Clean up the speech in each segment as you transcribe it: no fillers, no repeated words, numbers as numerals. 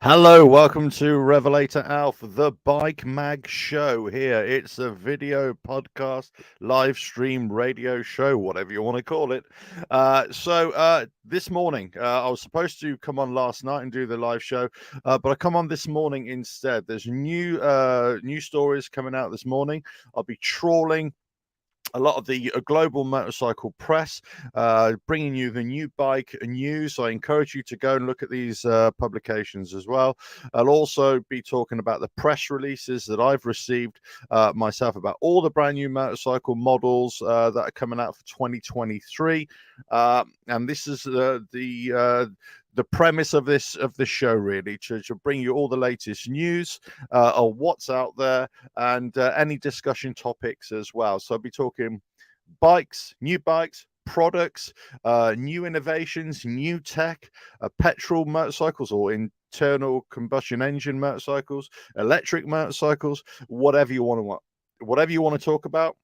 Hello, welcome to Revelator Alf, the Bike Mag Show here. It's a video podcast, live stream radio show, whatever you want to call it. This morning, I was supposed to come on last night and do the live show, but I come on this morning instead. There's new stories coming out this morning. I'll be trawling a lot of the global motorcycle press, bringing you the new bike news. I encourage you to go and look at these publications as well. I'll also be talking about the press releases that I've received myself about all the brand new motorcycle models that are coming out for 2023. And this is the premise of this show, really, to bring you all the latest news of what's out there and any discussion topics as well. So I'll be talking bikes, new bikes, products, new innovations, new tech, petrol motorcycles or internal combustion engine motorcycles, electric motorcycles, whatever you want to talk about.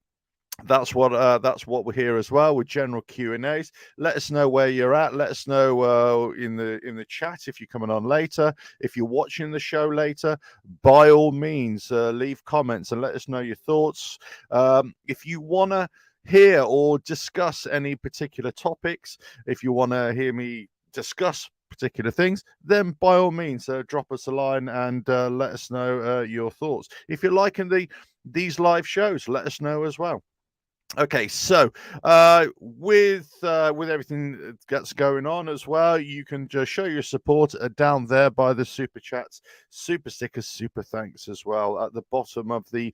That's what we're here as well, with general Q&As. Let us know where you're at. Let us know in the chat if you're coming on later. If you're watching the show later, by all means, leave comments and let us know your thoughts. If you want to hear or discuss any particular topics, if you want to hear me discuss particular things, then by all means drop us a line and let us know your thoughts. If you're liking these live shows, let us know as well. Okay, so with everything that's going on as well, you can just show your support down there by the super chats, super stickers, super thanks as well at the bottom of the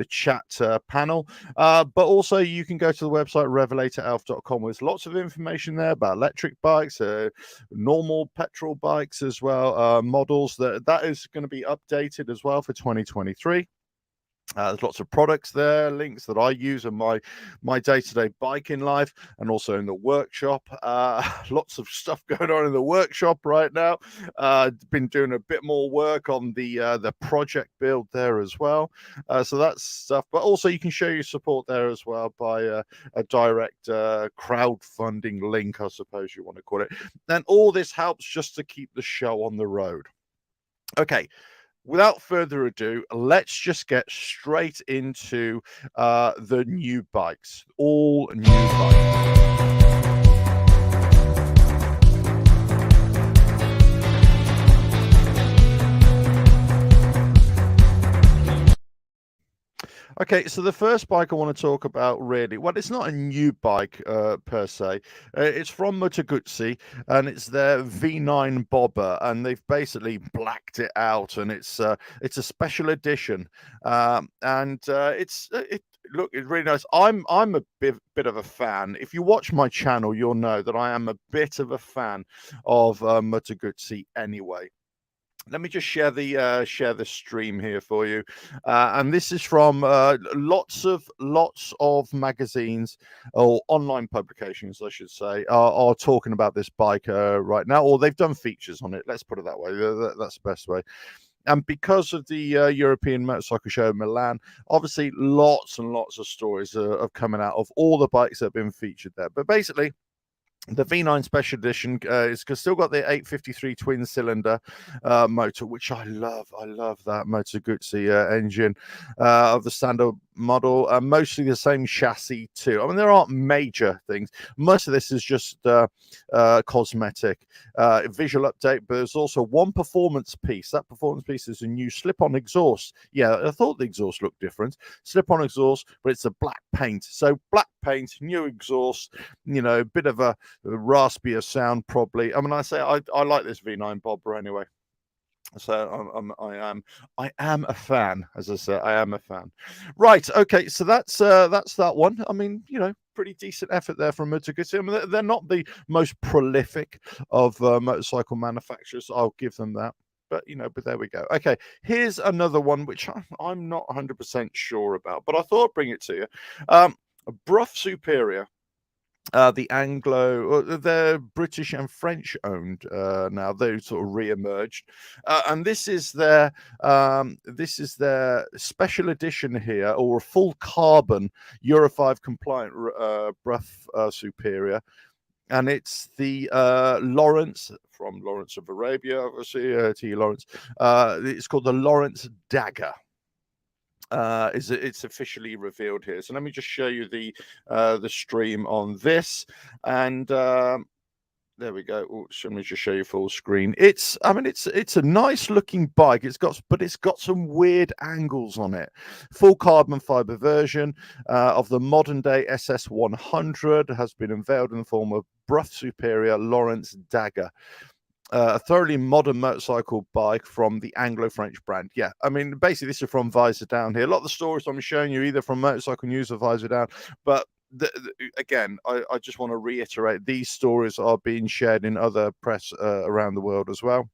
chat panel. But also you can go to the website revelatoralf.com. There's lots of information there about electric bikes, normal petrol bikes as well, models that is going to be updated as well for 2023. There's lots of products there, links that I use in my day-to-day biking life and also in the workshop. Lots of stuff going on in the workshop right now. Been doing a bit more work on the project build there as well. So that's stuff. But also you can show your support there as well by a direct crowdfunding link, I suppose you want to call it. And all this helps just to keep the show on the road. Okay. Without further ado, let's just get straight into the new bikes, all new bikes. Okay, so the first bike I want to talk about, really, well, it's not a new bike per se. It's from Moto Guzzi, and it's their V9 Bobber, and they've basically blacked it out, and it's a special edition, it's really nice. I'm a bit of a fan. If you watch my channel, you'll know that I am a bit of a fan of Moto Guzzi anyway. Let me just share the stream here for you, and this is from lots of magazines or online publications, I should say, are talking about this bike right now, or they've done features on it. Let's put it that way. That's the best way. And because of the European Motorcycle Show in Milan, obviously lots and lots of stories are coming out of all the bikes that have been featured there. But basically, the V9 Special Edition is still got the 853 twin cylinder motor, which I love. I love that Moto Guzzi engine of the standard model, mostly the same chassis too. I mean, there aren't major things. Most of this is just cosmetic visual update, but there's also one performance piece. That performance piece is a new slip-on exhaust. Yeah, I thought the exhaust looked different. Slip-on exhaust, but it's a black paint. So black paint, new exhaust, a bit of a raspier sound probably. I mean, I like this V9 Bobber anyway. So I am a fan, as I said. I am a fan. Right. Okay. So that's that one. I mean, pretty decent effort there from Moto Guzzi. I mean, they're not the most prolific of motorcycle manufacturers. I'll give them that. But there we go. Okay, here's another one which I'm not 100% sure about, but I thought I'd bring it to you. Brough Superior. The they're British and French owned now. They sort of re-emerged, and this is their special edition here, or a full carbon Euro 5 compliant Brough Superior. and it's the Lawrence, from Lawrence of Arabia, obviously, T. Lawrence. It's called the Lawrence Dagger. It's officially revealed here. So let me just show you the stream on this, and there we go. Oh, let me just show you full screen. I mean, it's a nice looking bike. But it's got some weird angles on it. Full carbon fiber version of the modern day SS 100 has been unveiled in the form of Bruff Superior Lawrence Dagger. A thoroughly modern motorcycle bike from the Anglo-French brand. Yeah, I mean, basically, this is from Visor Down here. A lot of the stories I'm showing you either from Motorcycle News or Visor Down, but again, I just want to reiterate, these stories are being shared in other press around the world as well.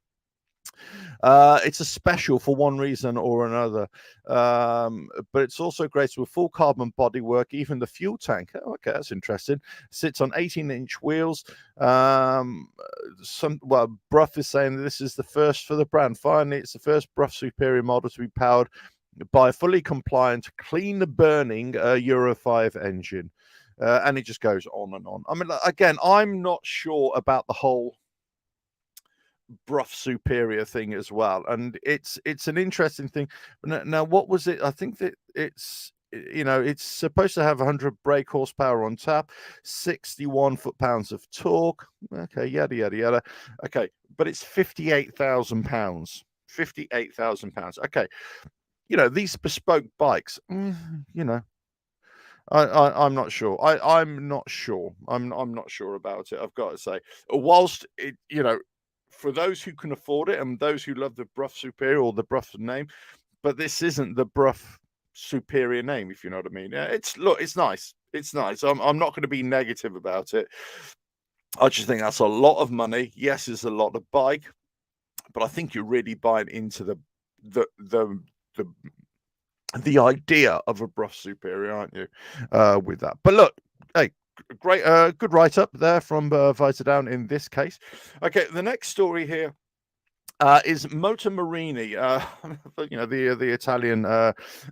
It's a special for one reason or another, but it's also great with full carbon bodywork. Even the fuel tank, oh, okay, that's interesting, sits on 18-inch wheels. Bruff is saying that this is the first for the brand. Finally, it's the first Bruff Superior model to be powered by a fully compliant, clean burning Euro 5 engine. And it just goes on and on. I mean, again, I'm not sure about the whole Bruff Superior thing as well, and it's an interesting thing. Now, what was it? I think that it's supposed to have 100 brake horsepower on tap, 61 foot-pounds of torque. Okay, yada yada yada. Okay, but it's £58,000. £58,000. Okay, these bespoke bikes. I'm not sure. I'm not sure. I'm not sure about it. I've got to say, whilst it, for those who can afford it and those who love the Bruff Superior or the Bruff name, but this isn't the Bruff Superior name, if you know what I mean. It's nice. It's nice. I'm not going to be negative about it. I just think that's a lot of money. Yes, it's a lot of bike, but I think you're really buying into the idea of a Bruff Superior, aren't you? With that, but look, hey, great, good write up there from Visor Down in this case. Okay, the next story here is Motor Marini, the Italian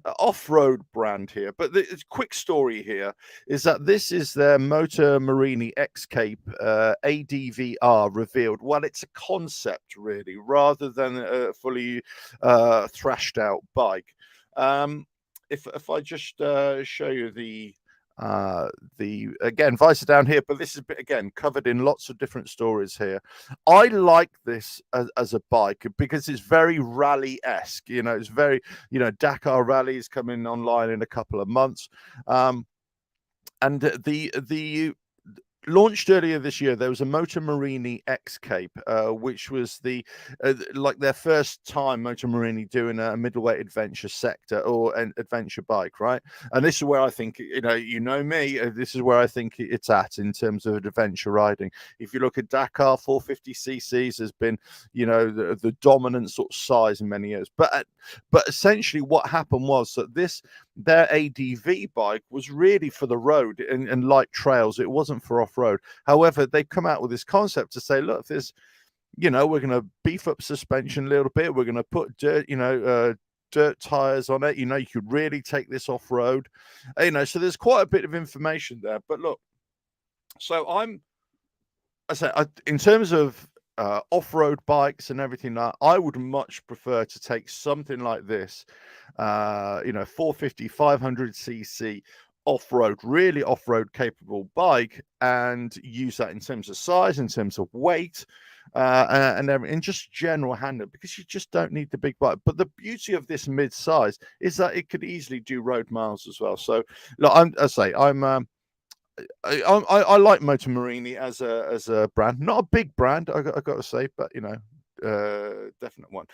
off-road brand here. But the quick story here is that this is their Motor Marini X-Cape ADVR revealed. Well, it's a concept really, rather than a fully thrashed out bike. If I just show you the again Visor Down here, but this is again covered in lots of different stories here. I like this as a bike because it's very rally-esque. It's very, Dakar Rally is coming online in a couple of months, and the launched earlier this year, there was a Motor Marini X-Cape, which was like their first time Motor Marini doing a middleweight adventure sector or an adventure bike, right? And this is where I think, me, this is where I think it's at in terms of adventure riding. If you look at Dakar, 450cc's has been, the dominant sort of size in many years. But essentially what happened was that their ADV bike was really for the road and light trails. It wasn't for off-road. However, they come out with this concept to say, look, we're going to beef up suspension a little bit. We're going to put dirt tires on it. You could really take this off-road. So there's quite a bit of information there. But look, so in terms of off-road bikes and everything like that, I would much prefer to take something like this, 450, 500cc off-road, really off-road capable bike, and use that in terms of size, in terms of weight, and just general handling, because you just don't need the big bike. But the beauty of this mid-size is that it could easily do road miles as well. So look, I like Motor Marini as a brand. Not a big brand, I got to say, but definite one.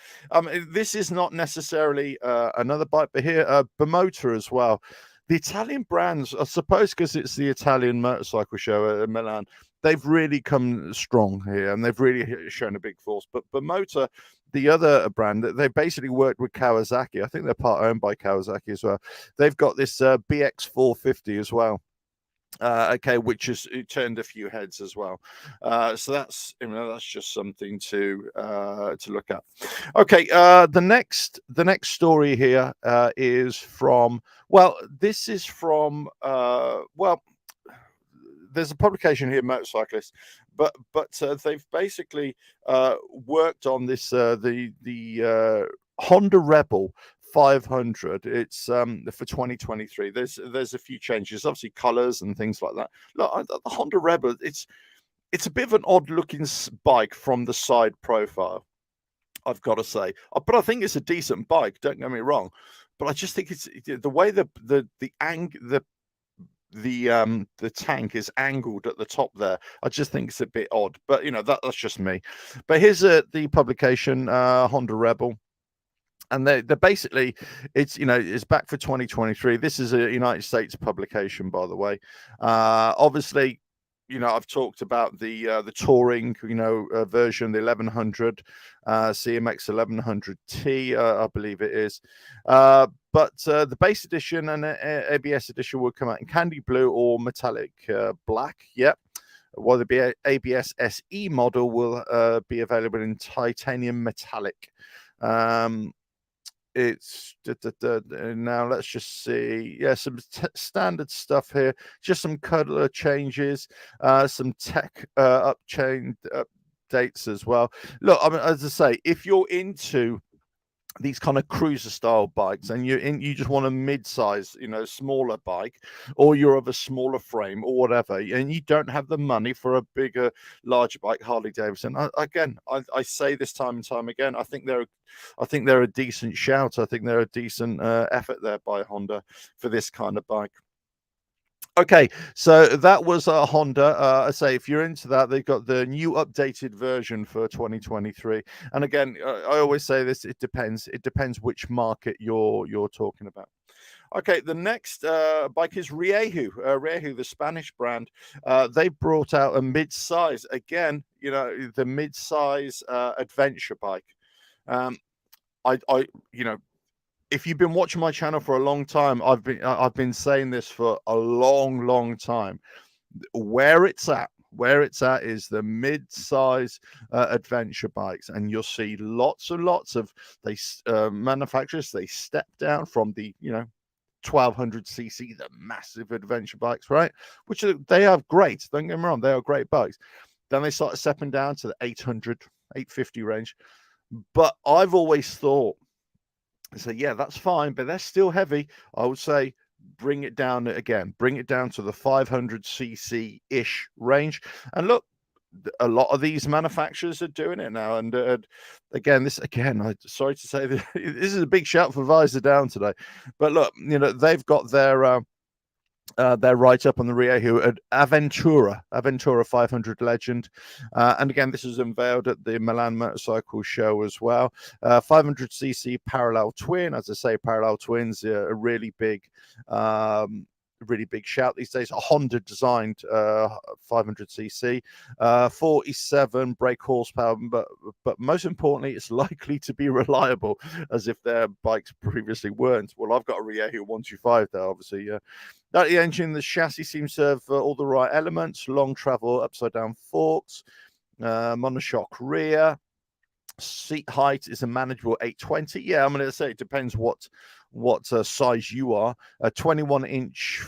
This is not necessarily another bike, but here Bimota as well. The Italian brands, I suppose, because it's the Italian motorcycle show at Milan, they've really come strong here and they've really shown a big force. But Bimota, the other brand, they basically worked with Kawasaki. I think they're part owned by Kawasaki as well. They've got this BX 450 as well. Which has turned a few heads as well. So that's just something to look at. Okay, the next story here is from, this is from there's a publication here, Motorcyclist, but they've basically worked on this the Honda Rebel 500. It's for 2023. There's a few changes, obviously colors and things like that. Look, the Honda Rebel, it's a bit of an odd looking bike from the side profile, I've got to say. But I think it's a decent bike. Don't get me wrong. But I just think it's the way the tank is angled at the top there. I just think it's a bit odd. But that's just me. But here's the publication, Honda Rebel. And they're basically, it's back for 2023. This is a United States publication, by the way. Obviously, I've talked about the touring, version, the 1100, CMX 1100T, I believe it is. But the base edition and ABS edition will come out in candy blue or metallic black. Yep. While the ABS SE model will be available in titanium metallic. It's now let's just see. Yeah, some standard stuff here, just some color changes, some tech updates as well. Look, I mean, as I say, if you're into these kind of cruiser style bikes and you just want a mid-size, smaller bike, or you're of a smaller frame or whatever, and you don't have the money for a bigger, larger bike, Harley Davidson, I say this time and time again, I think they're a decent shout. I think they're a decent effort there by Honda for this kind of bike. Okay, so that was a Honda. I say if you're into that, they've got the new updated version for 2023. And again, I always say this: it depends. It depends which market you're talking about. Okay, the next bike is Rieju. Rieju, the Spanish brand, they brought out a mid-size. Again, the mid-size adventure bike. If you've been watching my channel for a long time, I've been saying this for a long time. Where it's at is the mid-size adventure bikes, and you'll see lots and lots of manufacturers. They step down from the 1200cc, the massive adventure bikes, right? Which they are great. Don't get me wrong, they are great bikes. Then they start stepping down to the 800, 850 range. But I've always thought, so yeah, that's fine, but they're still heavy. I would say bring it down again, bring it down to the 500cc ish range. And look, a lot of these manufacturers are doing it now. And I'm sorry to say this is a big shout for Visor Down today, but look, they've got their write up on the Rieju Aventura 500 Legend, and again, this is unveiled at the Milan Motorcycle Show as well. 500cc parallel twin, as I say, parallel twins are a really big shout these days. A Honda designed 500cc, 47 brake horsepower, but most importantly, it's likely to be reliable, as if their bikes previously weren't. Well, I've got a Rieju 125 there, obviously. The engine, the chassis seems to have all the right elements: long travel, upside down forks, monoshock rear. Seat height is a manageable 820. Yeah, I'm going to say it depends what size you are. 21-inch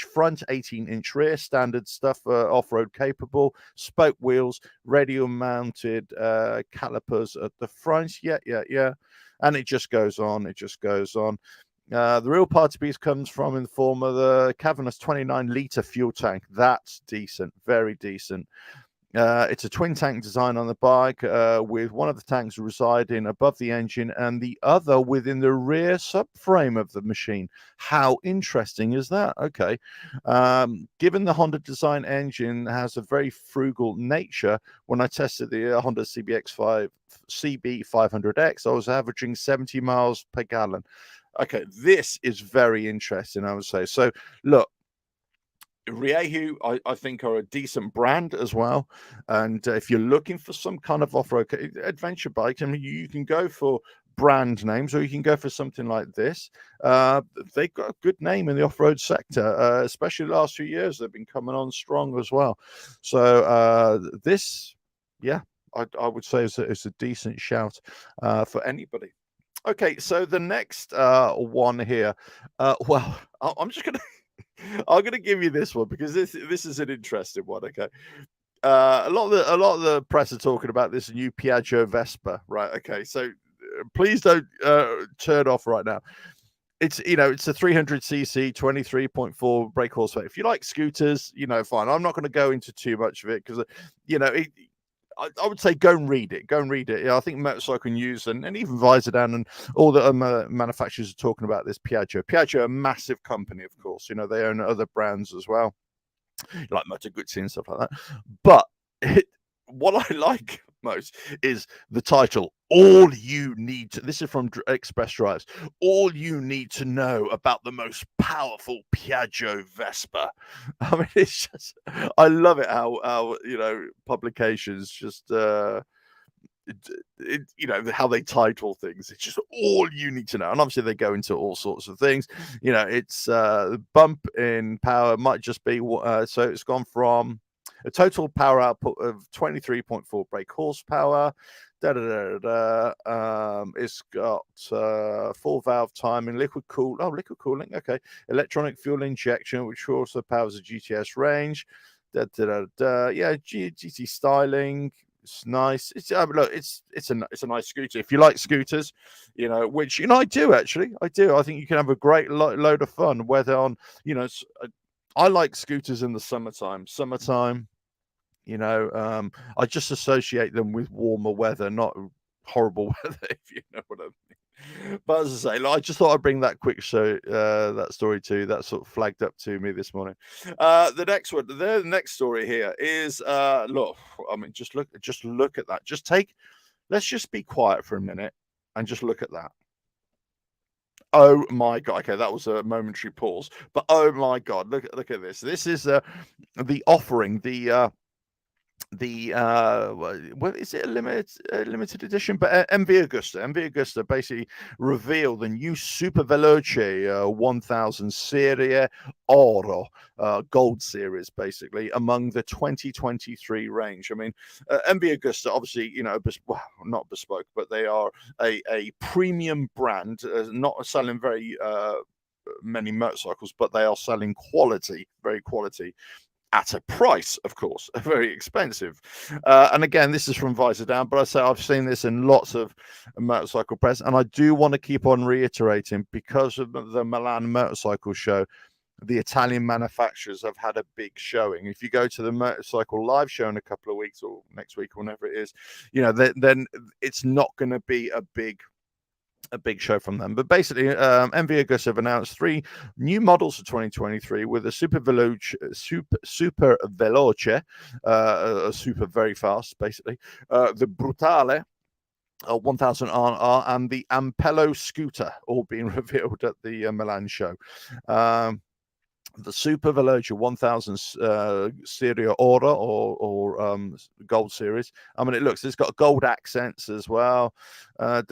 front, 18-inch rear, standard stuff, off-road capable. Spoke wheels, radial mounted calipers at the front. Yeah. And it just goes on. The real party piece comes from in the form of the cavernous 29-liter fuel tank. That's decent, very decent. It's a twin tank design on the bike, with one of the tanks residing above the engine and the other within the rear subframe of the machine. How interesting is that? Okay. Given the Honda design engine has a very frugal nature, when I tested the Honda CB500X, I was averaging 70 miles per gallon. Okay, this is very interesting, I would say. So, look, Rieju, I think, are a decent brand as well. And if you're looking for some kind of off-road adventure bike, I mean, you can go for brand names, or you can go for something like this. They've got a good name in the off-road sector, especially the last few years. They've been coming on strong as well. So this, yeah, I would say it's a decent shout for anybody. Okay, so the next one here, well, I'm just gonna I'm going to give you this one because this is an interesting one. Okay, a lot of the press are talking about this new Piaggio Vespa, right? Okay, so please don't turn off right now. It's it's a 300cc 23.4 brake horsepower. If you like scooters, fine. I'm not going to go into too much of it because I would say go and read it. Go and read it. I think Motorcycle News and even Visordan and all the manufacturers are talking about this Piaggio. Piaggio, a massive company, of course. They own other brands as well, like Moto Guzzi and stuff like that. But what I like most is the title. All you need to, this is from Express Drives, all you need to know about the most powerful Piaggio Vespa. I mean, it's just, I love it how publications just, how they title things. It's just all you need to know. And obviously they go into all sorts of things. It's bump in power might just be, so it's gone from a total power output of 23.4 brake horsepower. It's got full valve timing, liquid cooling. Okay, electronic fuel injection, which also powers a GTS range. Yeah, GT styling. It's nice. Look, it's a nice scooter. If you like scooters, which I do actually. I do. I think you can have a great load of fun. Whether on, I like scooters in the summertime. I just associate them with warmer weather, not horrible weather, if you know what I mean. But as I say, I just thought I'd bring that quick that story to you. That sort of flagged up to me this morning. The next story here is look. I mean, just look at that. Let's just be quiet for a minute and just look at that. Oh my god! Okay, that was a momentary pause, but oh my god, look at this. This is the offering. Well, is it a limited edition? But MV Agusta basically revealed the new Super Veloce 1000 Serie Oro Gold Series, basically among the 2023 range. I mean, MV Agusta, obviously, not bespoke, but they are a premium brand, not selling very many motorcycles, but they are selling very quality. At a price, of course, very expensive. And again, this is from Visordan, but I say I've seen this in lots of motorcycle press, and I do want to keep on reiterating because of the Milan Motorcycle Show. The Italian manufacturers have had a big showing. If you go to the Motorcycle Live Show in a couple of weeks or next week, or whenever it is, then it's not going to be a big show from them. But basically, MV Agusta have announced 3 new models for 2023 with a Super Veloce, super very fast, basically. The Brutale 1000 RR and the Ampello scooter, all being revealed at the Milan show. The Super Veloce 1000 Serie Oro or Gold Series. I mean, it's got gold accents as well. It's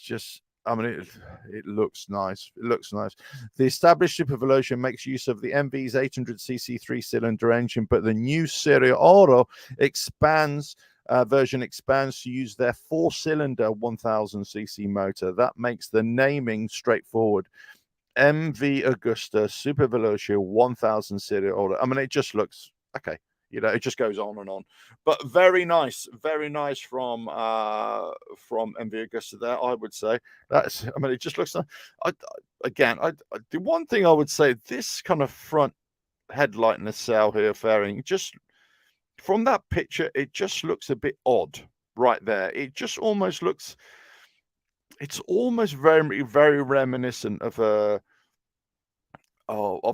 just, I mean, it looks nice. It looks nice. The established Super Veloce makes use of the MV's 800cc 3-cylinder engine, but the new Serie Oro version expands to use their 4-cylinder 1000cc motor. That makes the naming straightforward. MV Agusta Super Veloce 1000 Serie Oro. I mean, it just looks okay. It just goes on and on. But very nice from MV Agusta there, I would say. I mean, it just looks nice. The one thing I would say, this kind of front headlight nacelle here fairing, just from that picture, it just looks a bit odd right there. It just almost looks, it's almost very, very reminiscent of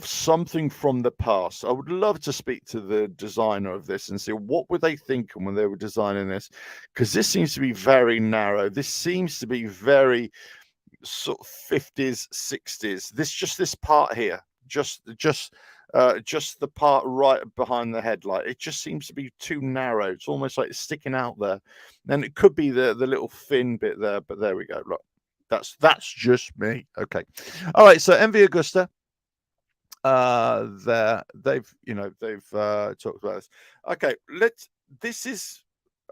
something from the past. I would love to speak to the designer of this and see what were they thinking when they were designing this, because this seems to be very narrow. This seems to be very sort of 50s, 60s. This part here, just the part right behind the headlight, it just seems to be too narrow. It's almost like it's sticking out there. And it could be the little fin bit there, but there we go. Look, that's just me. Okay. All right. So MV Agusta, they've talked about this. Okay.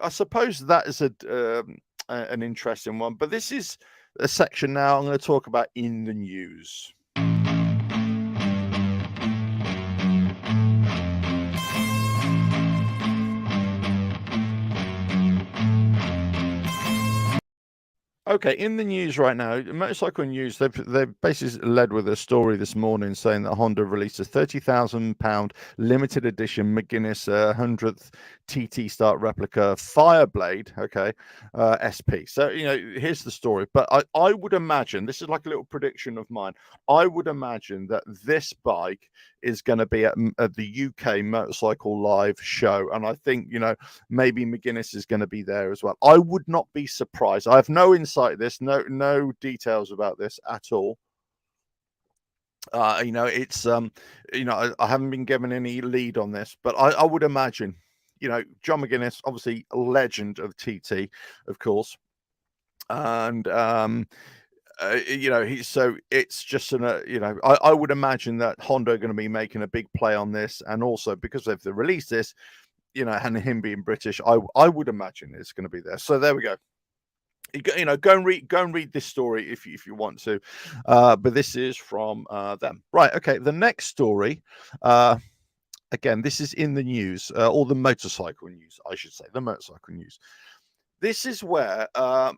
I suppose that is an interesting one, but this is a section now I'm going to talk about in the news. Okay, in the news right now, Motorcycle News, they've basically led with a story this morning saying that Honda released a £30,000 limited edition McGuinness 100th TT Start replica Fireblade, okay, SP. So, here's the story. But I would imagine, this is like a little prediction of mine, I would imagine that this bike is going to be at the UK Motorcycle Live show. And I think, maybe McGuinness is going to be there as well. I would not be surprised. I have no insight this, no details about this at all. It's I haven't been given any lead on this, but I would imagine, John McGuinness, obviously a legend of TT, of course, and so it's just I would imagine that Honda are going to be making a big play on this, and also because they've released this, and him being British, I would imagine it's going to be there. So there we go. Go and read this story if you want to, but this is from them. Right? Okay. The next story. Again, this is in the news, or the motorcycle news, I should say, the motorcycle news. This is where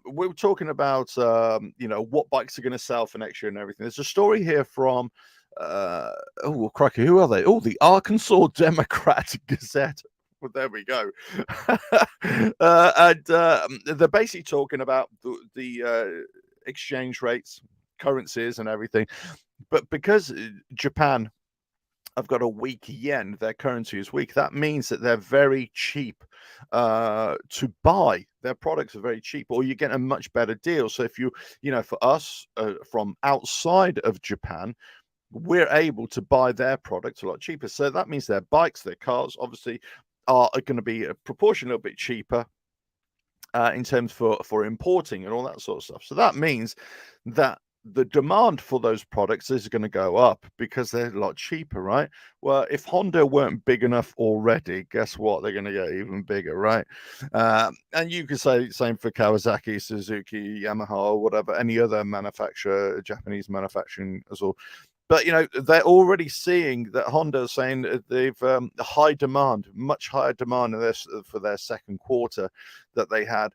we were talking about, what bikes are going to sell for next year and everything. There's a story here from, oh, crikey, who are they? Oh, the Arkansas Democrat Gazette. Well, there we go. And they're basically talking about the exchange rates, currencies, and everything. But because Japan have got a weak yen, their currency is weak. That means that they're very cheap to buy. Their products are very cheap, or you get a much better deal. So if for us from outside of Japan, we're able to buy their products a lot cheaper. So that means their bikes, their cars, obviously, are going to be a proportion a little bit cheaper in terms for importing and all that sort of stuff. So that means that the demand for those products is going to go up because they're a lot cheaper, right? Well, if Honda weren't big enough already, guess what? They're going to get even bigger, right? And you could say the same for Kawasaki, Suzuki, Yamaha, or whatever, any other manufacturer, Japanese manufacturing as well. But they're already seeing that Honda is saying they've high demand, much higher demand for their second quarter that they had.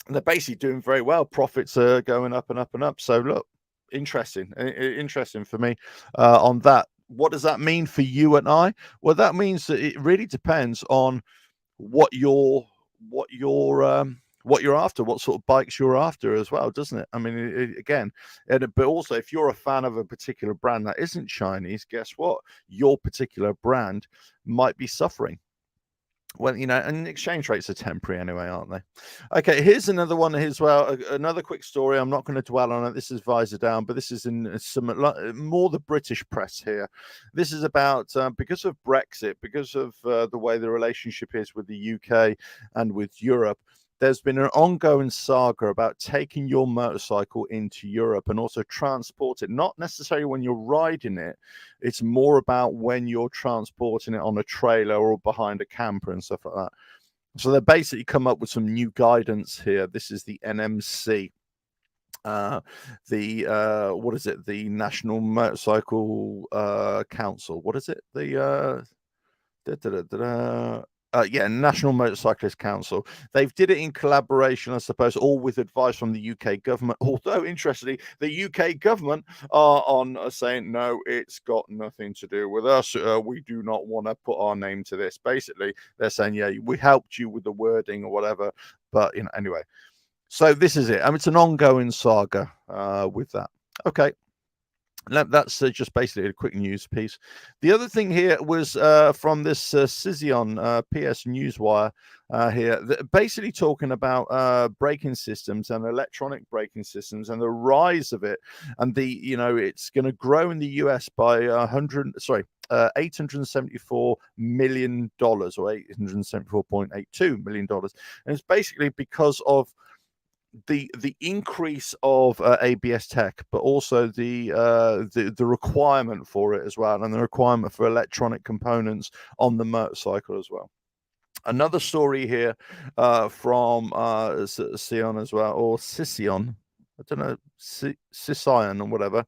And they're basically doing very well. Profits are going up and up and up. So look, interesting for me on that. What does that mean for you and I? Well, that means that it really depends on what you're after, what sort of bikes you're after as well, doesn't it? I mean, again, but also if you're a fan of a particular brand that isn't Chinese, guess what? Your particular brand might be suffering. Well, and exchange rates are temporary anyway, aren't they? Okay, here's another one as well. Another quick story. I'm not going to dwell on it. This is visor down, but this is in some more the British press here. This is about because of Brexit, because of the way the relationship is with the UK and with Europe. There's been an ongoing saga about taking your motorcycle into Europe and also transport it, not necessarily when you're riding it. It's more about when you're transporting it on a trailer or behind a camper and stuff like that. So they basically come up with some new guidance here. This is the NMC. What is it? The National Motorcycle Council. What is it? National Motorcyclist Council. They've did it in collaboration, I suppose, all with advice from the UK government. Although, interestingly, the UK government are on saying, no, it's got nothing to do with us. We do not want to put our name to this. Basically, they're saying, yeah, we helped you with the wording or whatever. But, anyway. So this is it. I mean, it's an ongoing saga with that. Okay. That's just basically a quick news piece. The other thing here was from this Cision PS Newswire here, basically talking about braking systems and electronic braking systems and the rise of it, and it's going to grow in the US by $874 million or $874.82 million, and it's basically because of the increase of ABS tech, but also the requirement for it as well, and the requirement for electronic components on the motorcycle as well. Another story here from Sion as well, or Sission. I don't know, Sicyon or whatever.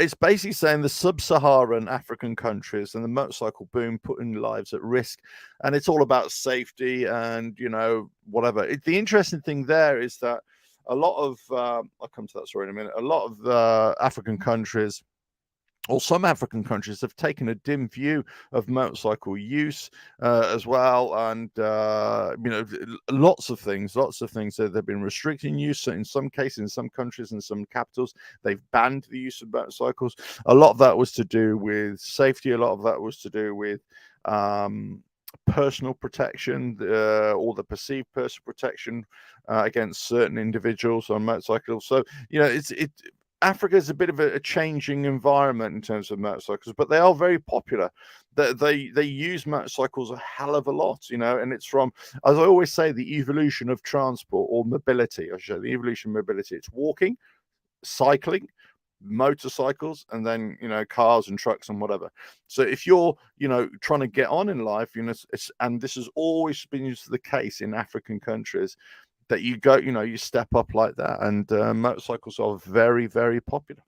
It's basically saying the sub-Saharan African countries and the motorcycle boom putting lives at risk. And it's all about safety and, whatever. The interesting thing there is that a lot of I'll come to that story in a minute. A lot of African countries, or some African countries, have taken a dim view of motorcycle use as well, and lots of things that they've been restricting use. So in some cases, in some countries, in some capitals, they've banned the use of motorcycles. A lot of that was to do with safety. A lot of that was to do with personal protection, or the perceived personal protection against certain individuals on motorcycles. So Africa is a bit of a changing environment in terms of motorcycles, but they are very popular. They use motorcycles a hell of a lot, and it's from, as I always say, the evolution of transport or mobility. I should say the evolution of mobility. It's walking, cycling, motorcycles, and then cars and trucks and whatever. So if you're trying to get on in life, and this has always been the case in African countries, that you go, you step up like that, and motorcycles are very, very popular.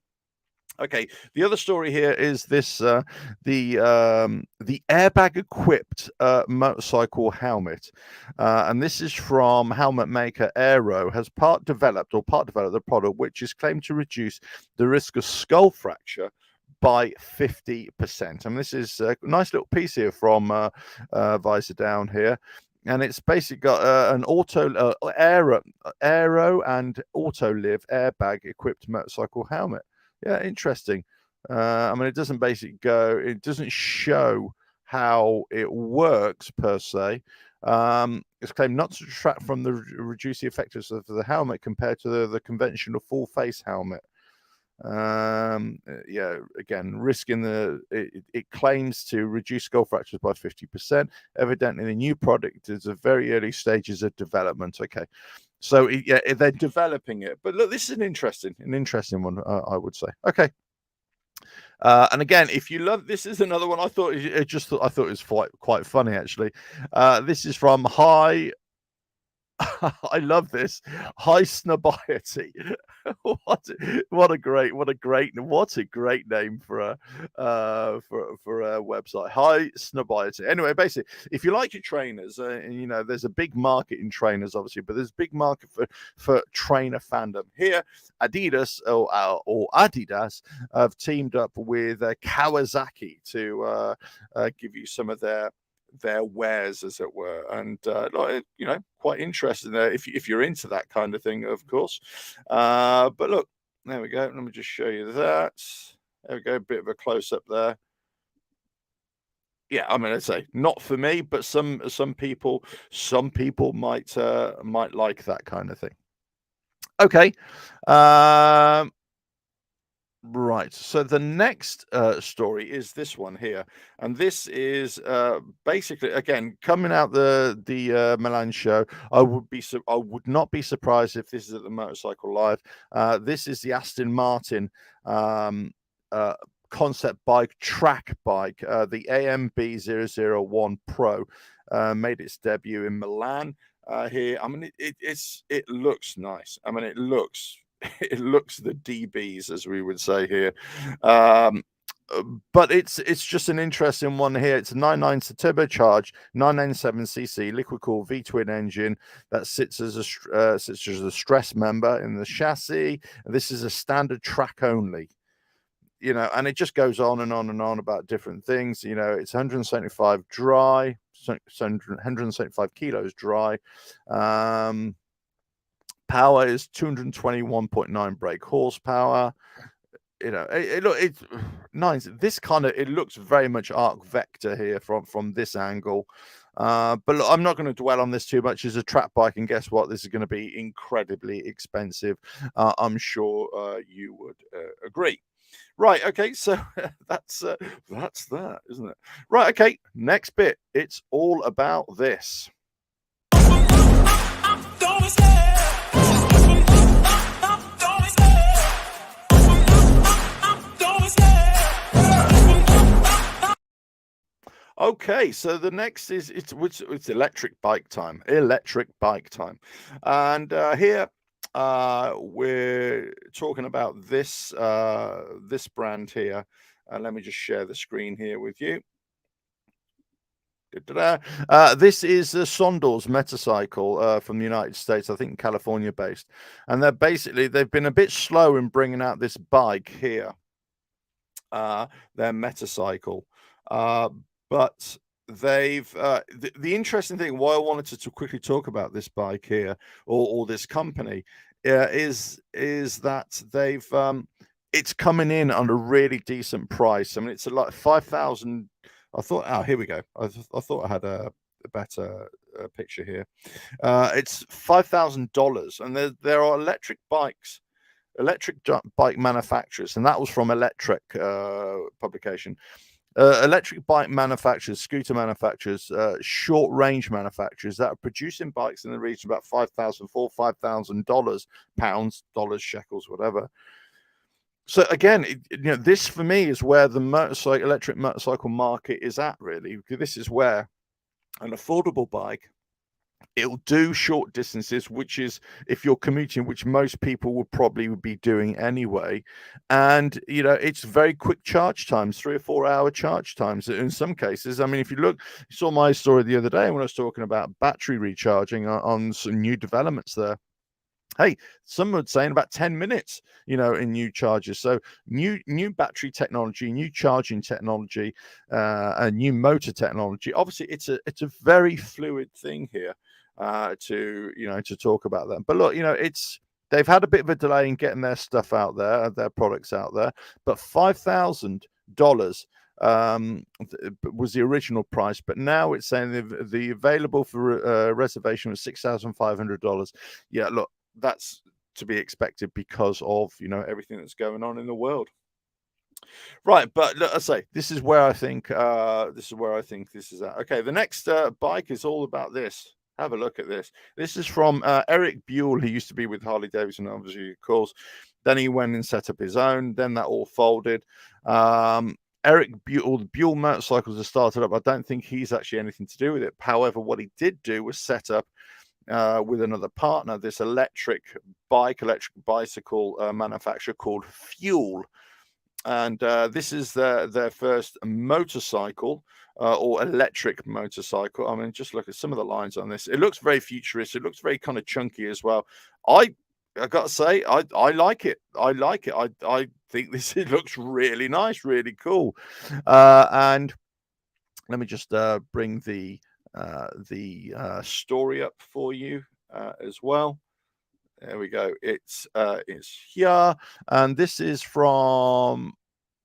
Okay, the other story here is this: the airbag equipped motorcycle helmet, and this is from helmet maker Aero. Has part developed a product which is claimed to reduce the risk of skull fracture by 50%. And this is a nice little piece here from Visor Down here. And it's basically got an aero and auto live airbag equipped motorcycle helmet. Yeah, interesting. It doesn't show how it works per se. It's claimed not to detract from the reduce the effectiveness of the helmet compared to the conventional full face helmet. Again, it claims to reduce skull fractures by 50%. Evidently the new product is at very early stages of development. Okay, so they're developing it, but look, this is an interesting one, I would say. Okay. And again, if you love, this is another one I thought it was quite funny, actually. This is from High. I love this. High Snobiety. what a great name for a website. High Snobiety. Anyway, basically, if you like your trainers, there's a big market in trainers, obviously, but there's a big market for trainer fandom. Here, Adidas or Adidas have teamed up with Kawasaki to give you some of their wares, as it were, and quite interesting there if you're into that kind of thing, of course. But look, there we go. Let me just show you that. There we go, a bit of a close-up there. Yeah, I'd say not for me, but some people might like that kind of thing. Okay. Right. So the next story is this one here, and this is basically, again, coming out the Milan show. I would not be surprised if this is at the Motorcycle Live. This is the Aston Martin concept bike, track bike, the AMB 001 Pro, made its debut in Milan here. It looks nice. It looks the DBs, as we would say here. But it's just an interesting one here. It's a 990 turbocharged 997cc liquid cooled V-twin engine that sits as a stress member in the chassis. This is a standard track only. And it just goes on and on and on about different things. It's 175 dry, 175 kilos dry. Power is 221.9 brake horsepower. It's nice. It looks very much Arc Vector here from this angle. But look, I'm not going to dwell on this too much. As a track bike, and guess what? This is going to be incredibly expensive. I'm sure you would agree. Right. Okay. So that's that, isn't it? Right. Okay. Next bit. It's all about this. Okay, so the next is it's electric bike time. And here we're talking about this brand here. Let me just share the screen here with you. This is Sondor's Metacycle from the United States, I think California based. And they've been a bit slow in bringing out this bike here, their Metacycle. But the interesting thing, why I wanted to quickly talk about this bike here, or this company, is that it's coming in on a really decent price. I mean, it's like 5,000. I thought, oh, here we go. I thought I had a better picture here. It's $5,000, and there are electric bike manufacturers, and that was from Electric publication. Electric bike manufacturers, scooter manufacturers, short range manufacturers that are producing bikes in the region of about $5,000, pounds, dollars, shekels, whatever. So again, this for me is where the electric motorcycle market is at, really. This is where an affordable bike, it'll do short distances, which is, if you're commuting, which most people would probably be doing anyway. And it's very quick charge times, 3 or 4 hour charge times in some cases. I mean, if you saw my story the other day when I was talking about battery recharging on some new developments there. Hey, some would say in about 10 minutes, in new chargers. So new battery technology, new charging technology, and new motor technology. Obviously, it's a very fluid thing here to talk about that. But look, they've had a bit of a delay in getting their stuff out there, their products out there. But $5,000 was the original price, but now it's saying the available for reservation was $6,500. Yeah, look, that's to be expected because of everything that's going on in the world, right? But look, I say this is where I think this is at. Okay, the next bike is all about this. Have a look at this. This is from Eric Buell, who used to be with Harley Davidson, obviously, of course. Then he went and set up his own. Then that all folded. Eric Buell, the Buell Motorcycles are started up. I don't think he's actually anything to do with it. However, what he did do was set up with another partner this electric bicycle manufacturer called FUELL. And this is their first motorcycle or electric motorcycle. I mean, just look at some of the lines on this. It looks very futuristic. It looks very kind of chunky as well. I got to say, I like it. I think this looks really nice, really cool. And let me just bring the story up for you as well. There we go. It's here, and this is from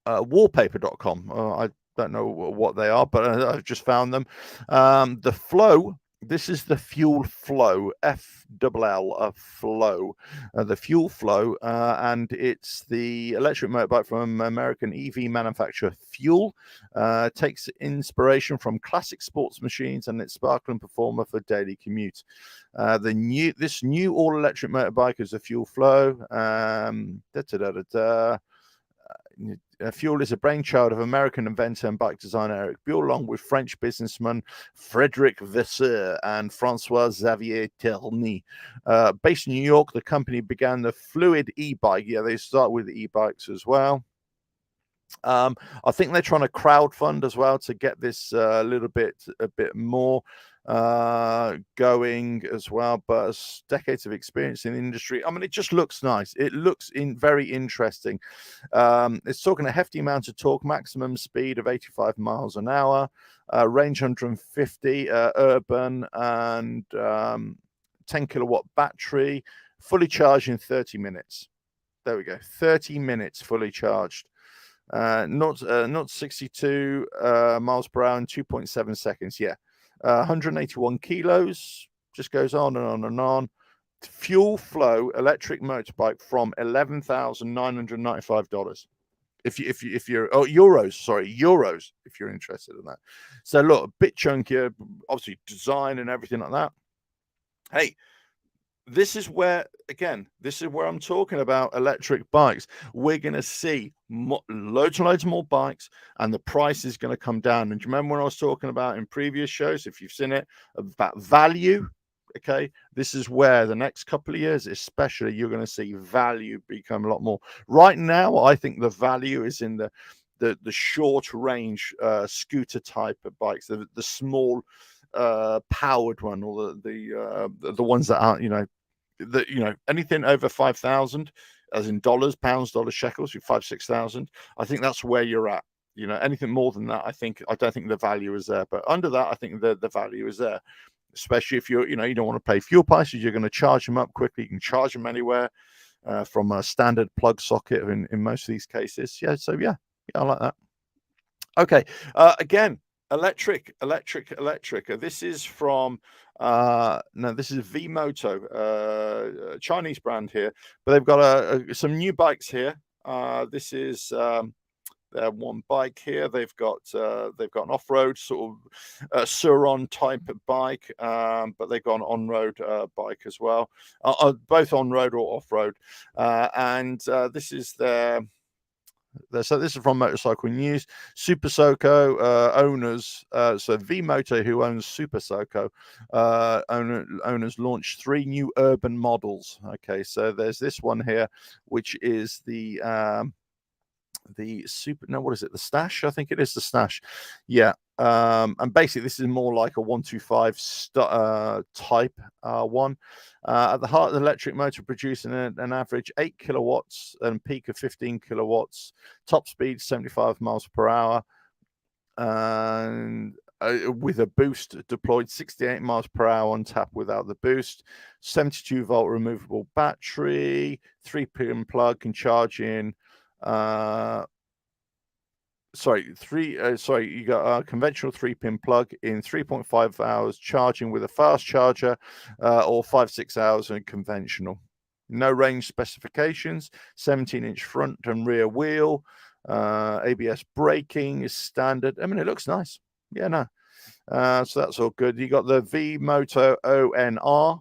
wallpaper.com. I don't know what they are, but I've just found them. The Flow. This is the FUELL Flow, FLL, Flow, the FUELL Flow, and it's the electric motorbike from American EV manufacturer FUELL. Takes inspiration from classic sports machines and its sparkling performer for daily commute. This new all-electric motorbike is a FUELL Flow. FUELL is a brainchild of American inventor and bike designer Eric Buell, along with French businessman Frédéric Vasseur and Francois Xavier Terny. Based in New York, the company began the Fluid e-bike. Yeah, they start with e-bikes as well. I think they're trying to crowdfund as well to get this a bit more going as well, but decades of experience in the industry. I mean, it just looks nice. It looks very interesting. It's talking a hefty amount of torque, maximum speed of 85 miles an hour, range 150, urban, and 10 kilowatt battery, fully charged in 30 minutes. There we go, 30 minutes fully charged. Not 62 miles per hour in 2.7 seconds. Yeah. 181 kilos, just goes on and on and on. FUELL Flow electric motorbike from $11,995. If you're euros, if you're interested in that. So look, a bit chunkier, obviously design and everything like that. Hey, this is where I'm talking about electric bikes. We're going to see loads and loads more bikes, and the price is going to come down. And do you remember when I was talking about in previous shows, if you've seen it, about value? Okay, this is where the next couple of years, especially, you're going to see value become a lot more. Right now, I think the value is in the short range scooter type of bikes, the small powered one, or the ones that aren't, anything over 5,000, as in dollars, pounds, dollars, shekels, 5,000-6,000. I think that's where you're at. Anything more than that, I don't think the value is there. But under that, I think the value is there. Especially if you don't want to pay fuel prices, you're going to charge them up quickly. You can charge them anywhere from a standard plug socket in most of these cases. Yeah, so yeah, I like that. Okay, again, electric. This is from no, this is V-Moto, Chinese brand here, but they've got some new bikes here. This is their one bike here. They've got an off-road sort of Suron type of bike, but they've got an on-road bike as well, both on-road or off-road. And this is their. So this is from Motorcycle News. Super Soco owners, so V-Moto, who owns Super Soco, owners launched 3 new urban models. Okay, so there's this one here, which is the super, no, what is it, the Stash? I think it is the Stash. Yeah. And basically this is more like a 125 type one. At the heart of the electric motor, producing an average 8 kilowatts and peak of 15 kilowatts, top speed 75 miles per hour, and with a boost deployed 68 miles per hour on tap without the boost, 72-volt removable battery, 3-pin plug, can charge in you got a conventional 3-pin plug in 3.5 hours, charging with a fast charger, or 5-6 hours in conventional. No range specifications, 17-inch front and rear wheel, ABS braking is standard. I mean, it looks nice. Yeah, no. So that's all good. You got the V-Moto ONR,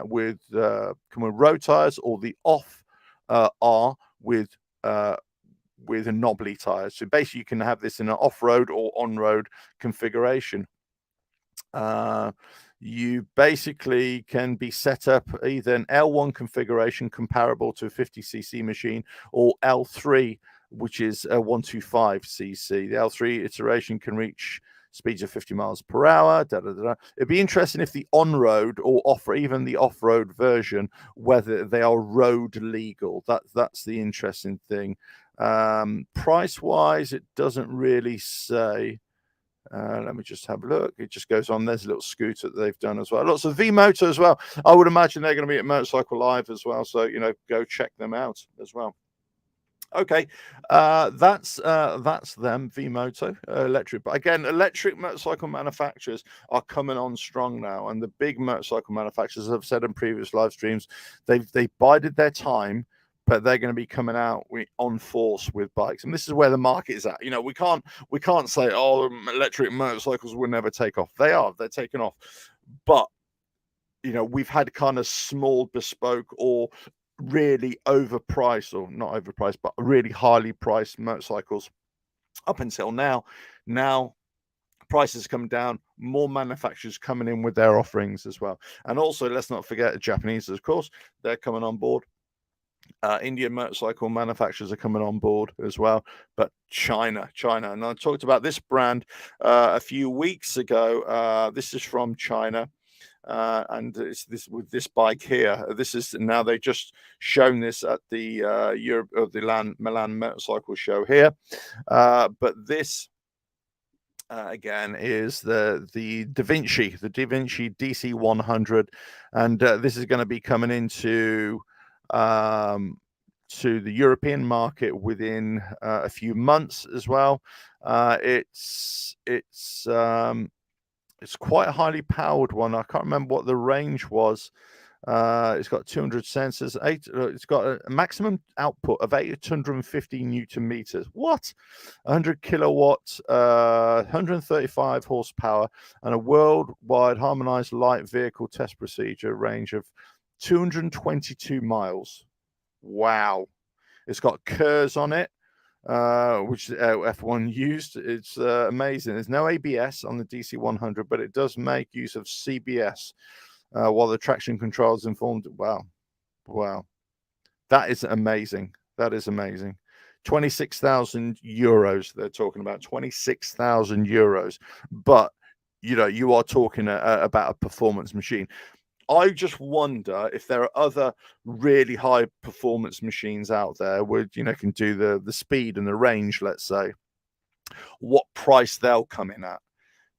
with come with road tires, or the off R with knobbly tires. So basically you can have this in an off-road or on-road configuration. You basically can be set up either an L1 configuration comparable to a 50cc machine, or L3, which is a 125cc. The L3 iteration can reach speeds of 50 miles per hour. It'd be interesting if the on-road or even the off-road version, whether they are road legal. That's the interesting thing. Price wise, it doesn't really say. Let me just have a look. It just goes on. There's a little scooter that they've done as well. Lots of V-Moto as well. I would imagine they're going to be at Motorcycle Live as well, so go check them out as well. Okay, that's them, V-Moto electric. But again, electric motorcycle manufacturers are coming on strong now, and the big motorcycle manufacturers, as I've said in previous live streams, they've bided their time, but they're going to be coming out on force with bikes, and this is where the market is at. We can't say, oh, electric motorcycles will never take off. They're taking off, but we've had kind of small bespoke or really overpriced, or not overpriced, but really highly priced motorcycles up until now. Now prices come down, more manufacturers coming in with their offerings as well. And also, let's not forget the Japanese, of course, they're coming on board. Indian motorcycle manufacturers are coming on board as well, but China, and I talked about this brand a few weeks ago. This is from China. And it's this with this bike here. This is now, they just shown this at the Milan Motorcycle Show here. But this again is the Da Vinci DC 100, and this is going to be coming into to the European market within a few months as well. It's quite a highly powered one. I can't remember what the range was. It's got 200 sensors. It's got a maximum output of 850 Newton meters. What? 100 kilowatts, 135 horsepower, and a worldwide harmonized light vehicle test procedure range of 222 miles. Wow. It's got KERS on it, which F1 used. It's amazing. There's no ABS on the DC 100, but it does make use of CBS while the traction control is informed. Wow. That is amazing. 26,000 euros. They're talking about 26,000 euros, but you are talking about a performance machine. I just wonder if there are other really high performance machines out there where can do the speed and the range, let's say, what price they'll come in at.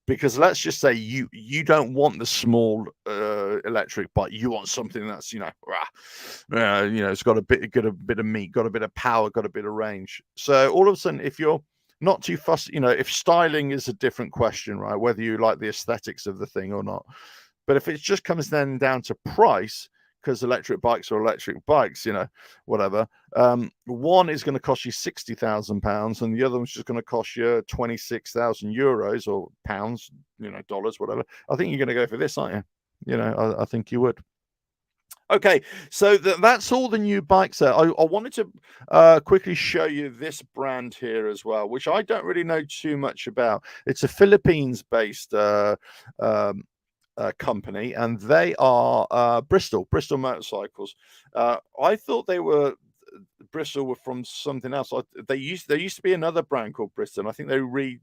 Because let's just say you don't want the small electric bike. You want something that's it's got a bit of meat, got a bit of power, got a bit of range. So all of a sudden, if you're not too fussed, if styling is a different question, right? Whether you like the aesthetics of the thing or not. But if it just comes then down to price, because electric bikes are electric bikes, whatever. One is going to cost you £60,000, and the other one's just going to cost you 26,000 euros or pounds, dollars, whatever. I think you're going to go for this, aren't you? I think you would. Okay, so that's all the new bikes there. I wanted to quickly show you this brand here as well, which I don't really know too much about. It's a Philippines-based company, and they are Bristol Motorcycles. I thought Bristol were from something else. There used to be another brand called Bristol. I think they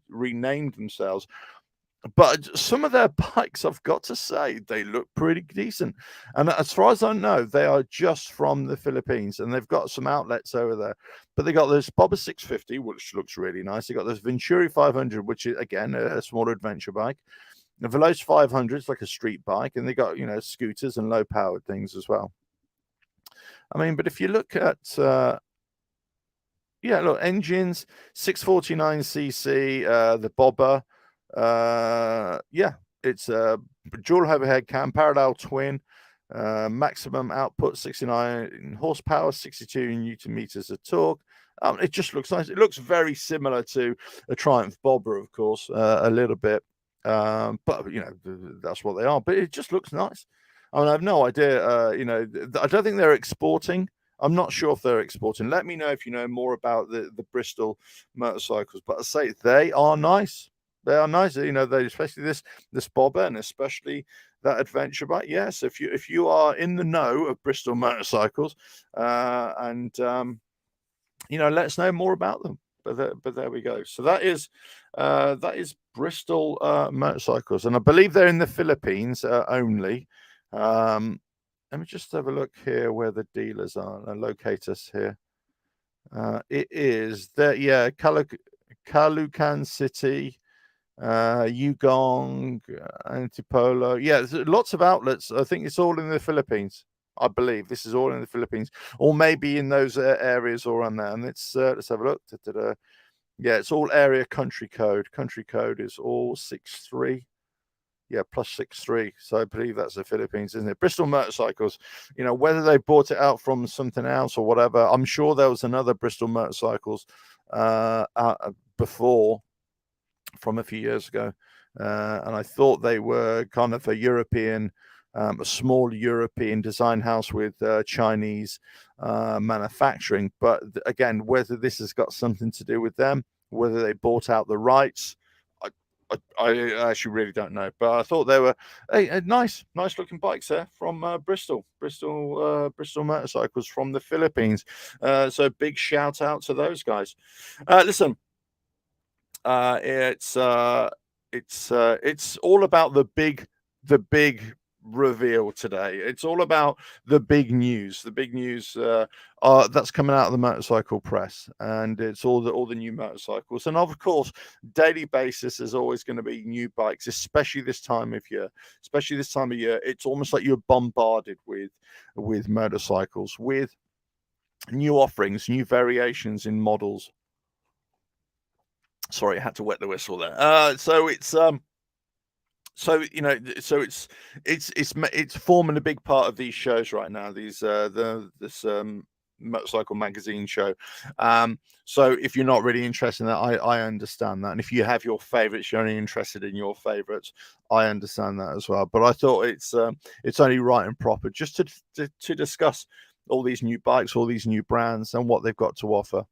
renamed themselves. But some of their bikes, I've got to say, they look pretty decent. And as far as I know, they are just from the Philippines, and they've got some outlets over there. But they got this Bobber 650, which looks really nice. They got this Venturi 500, which is again a smaller adventure bike. The Veloce 500 is like a street bike, and they got scooters and low powered things as well. I mean, but if you look at engines, 649cc, the Bobber, it's a dual overhead cam, parallel twin, maximum output 69 horsepower, 62 newton meters of torque. It just looks nice. It looks very similar to a Triumph Bobber, of course, a little bit. But that's what they are. But it just looks nice. I mean, I have no idea. I don't think they're exporting. I'm not sure if they're exporting. Let me know if you know more about the Bristol motorcycles. But I say they are nice. They are nice. They especially this Bobber, and especially that adventure bike. Yes, if you are in the know of Bristol motorcycles, let us know more about them. But there we go. So that is Bristol motorcycles, and I believe they're in the Philippines only. Let me just have a look here where the dealers are and locate us here. It is there, Caloocan City, Yugong, Antipolo. Yeah, there's lots of outlets. I think it's all in the Philippines. I believe this is all in the Philippines, or maybe in those areas or on there. And let's have a look. Yeah, it's all area country code. Country code is all 63. Yeah, +63. So I believe that's the Philippines, isn't it? Bristol motorcycles. Whether they bought it out from something else or whatever. I'm sure there was another Bristol motorcycles before, from a few years ago, and I thought they were kind of a European. A small European design house with Chinese manufacturing. But again, whether this has got something to do with them, whether they bought out the rights, I actually really don't know. But I thought they were a nice looking bikes there from Bristol motorcycles from the Philippines. So big shout out to those guys. Listen, it's all about the big reveal today. It's all about the big news that's coming out of the motorcycle press, and it's all the new motorcycles. And of course, daily basis is always going to be new bikes, especially this time of year. It's almost like you're bombarded with motorcycles, with new offerings, new variations in models. Sorry, I had to wet the whistle there. So it's forming a big part of these shows right now. This motorcycle magazine show. So if you're not really interested in that, I understand that. And if you have your favorites, you're only interested in your favorites, I understand that as well. But I thought it's only right and proper just to discuss all these new bikes, all these new brands, and what they've got to offer.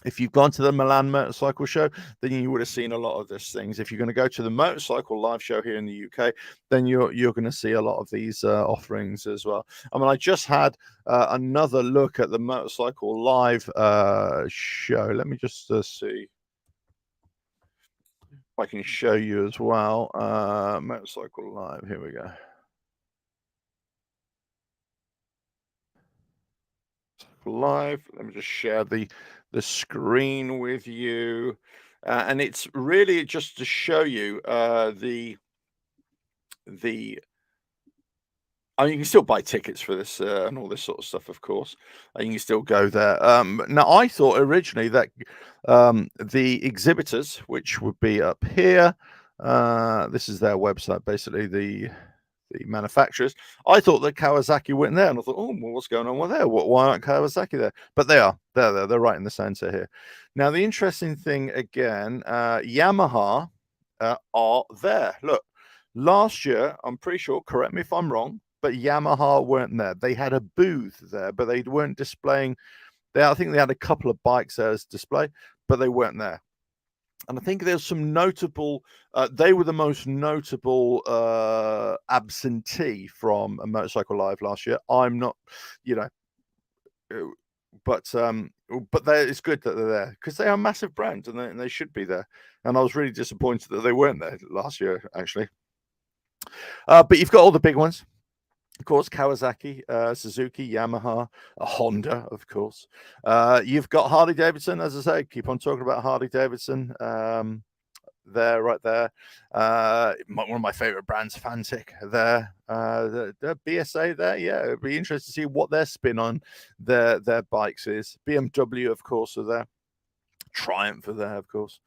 If you've gone to the Milan Motorcycle Show, then you would have seen a lot of these things. If you're going to go to the Motorcycle Live Show here in the UK, then you're going to see a lot of these offerings as well. I mean, I just had another look at the Motorcycle Live show. Let me just see if I can show you as well. Motorcycle Live. Here we go. Live. Let me just share the screen with you, and it's really just to show you the. I mean, you can still buy tickets for this and all this sort of stuff, of course. And you can still go there. Now, I thought originally that the exhibitors, which would be up here, this is their website, basically the manufacturers. I thought that Kawasaki weren't there, and I thought, oh, well, what's going on with there? Why aren't Kawasaki there? But they are. They're there. They're right in the center here. Now, the interesting thing again, Yamaha are there. Look, last year, I'm pretty sure. Correct me if I'm wrong, but Yamaha weren't there. They had a booth there, but they weren't displaying. I think they had a couple of bikes there as display, but they weren't there. And I think there's some notable. They were the most notable absentee from a Motorcycle Live last year. I'm not, you know, but it's good that they're there because they are a massive brand and they should be there. And I was really disappointed that they weren't there last year, actually. But you've got all the big ones. Of course, Kawasaki, Suzuki, Yamaha, Honda, of course. You've got Harley Davidson, as I say, keep on talking about Harley Davidson. There, right there. One of my favorite brands, Fantic, there. The BSA there, yeah. It'd be interesting to see what their spin on their bikes is. BMW, of course, are there. Triumph are there, of course.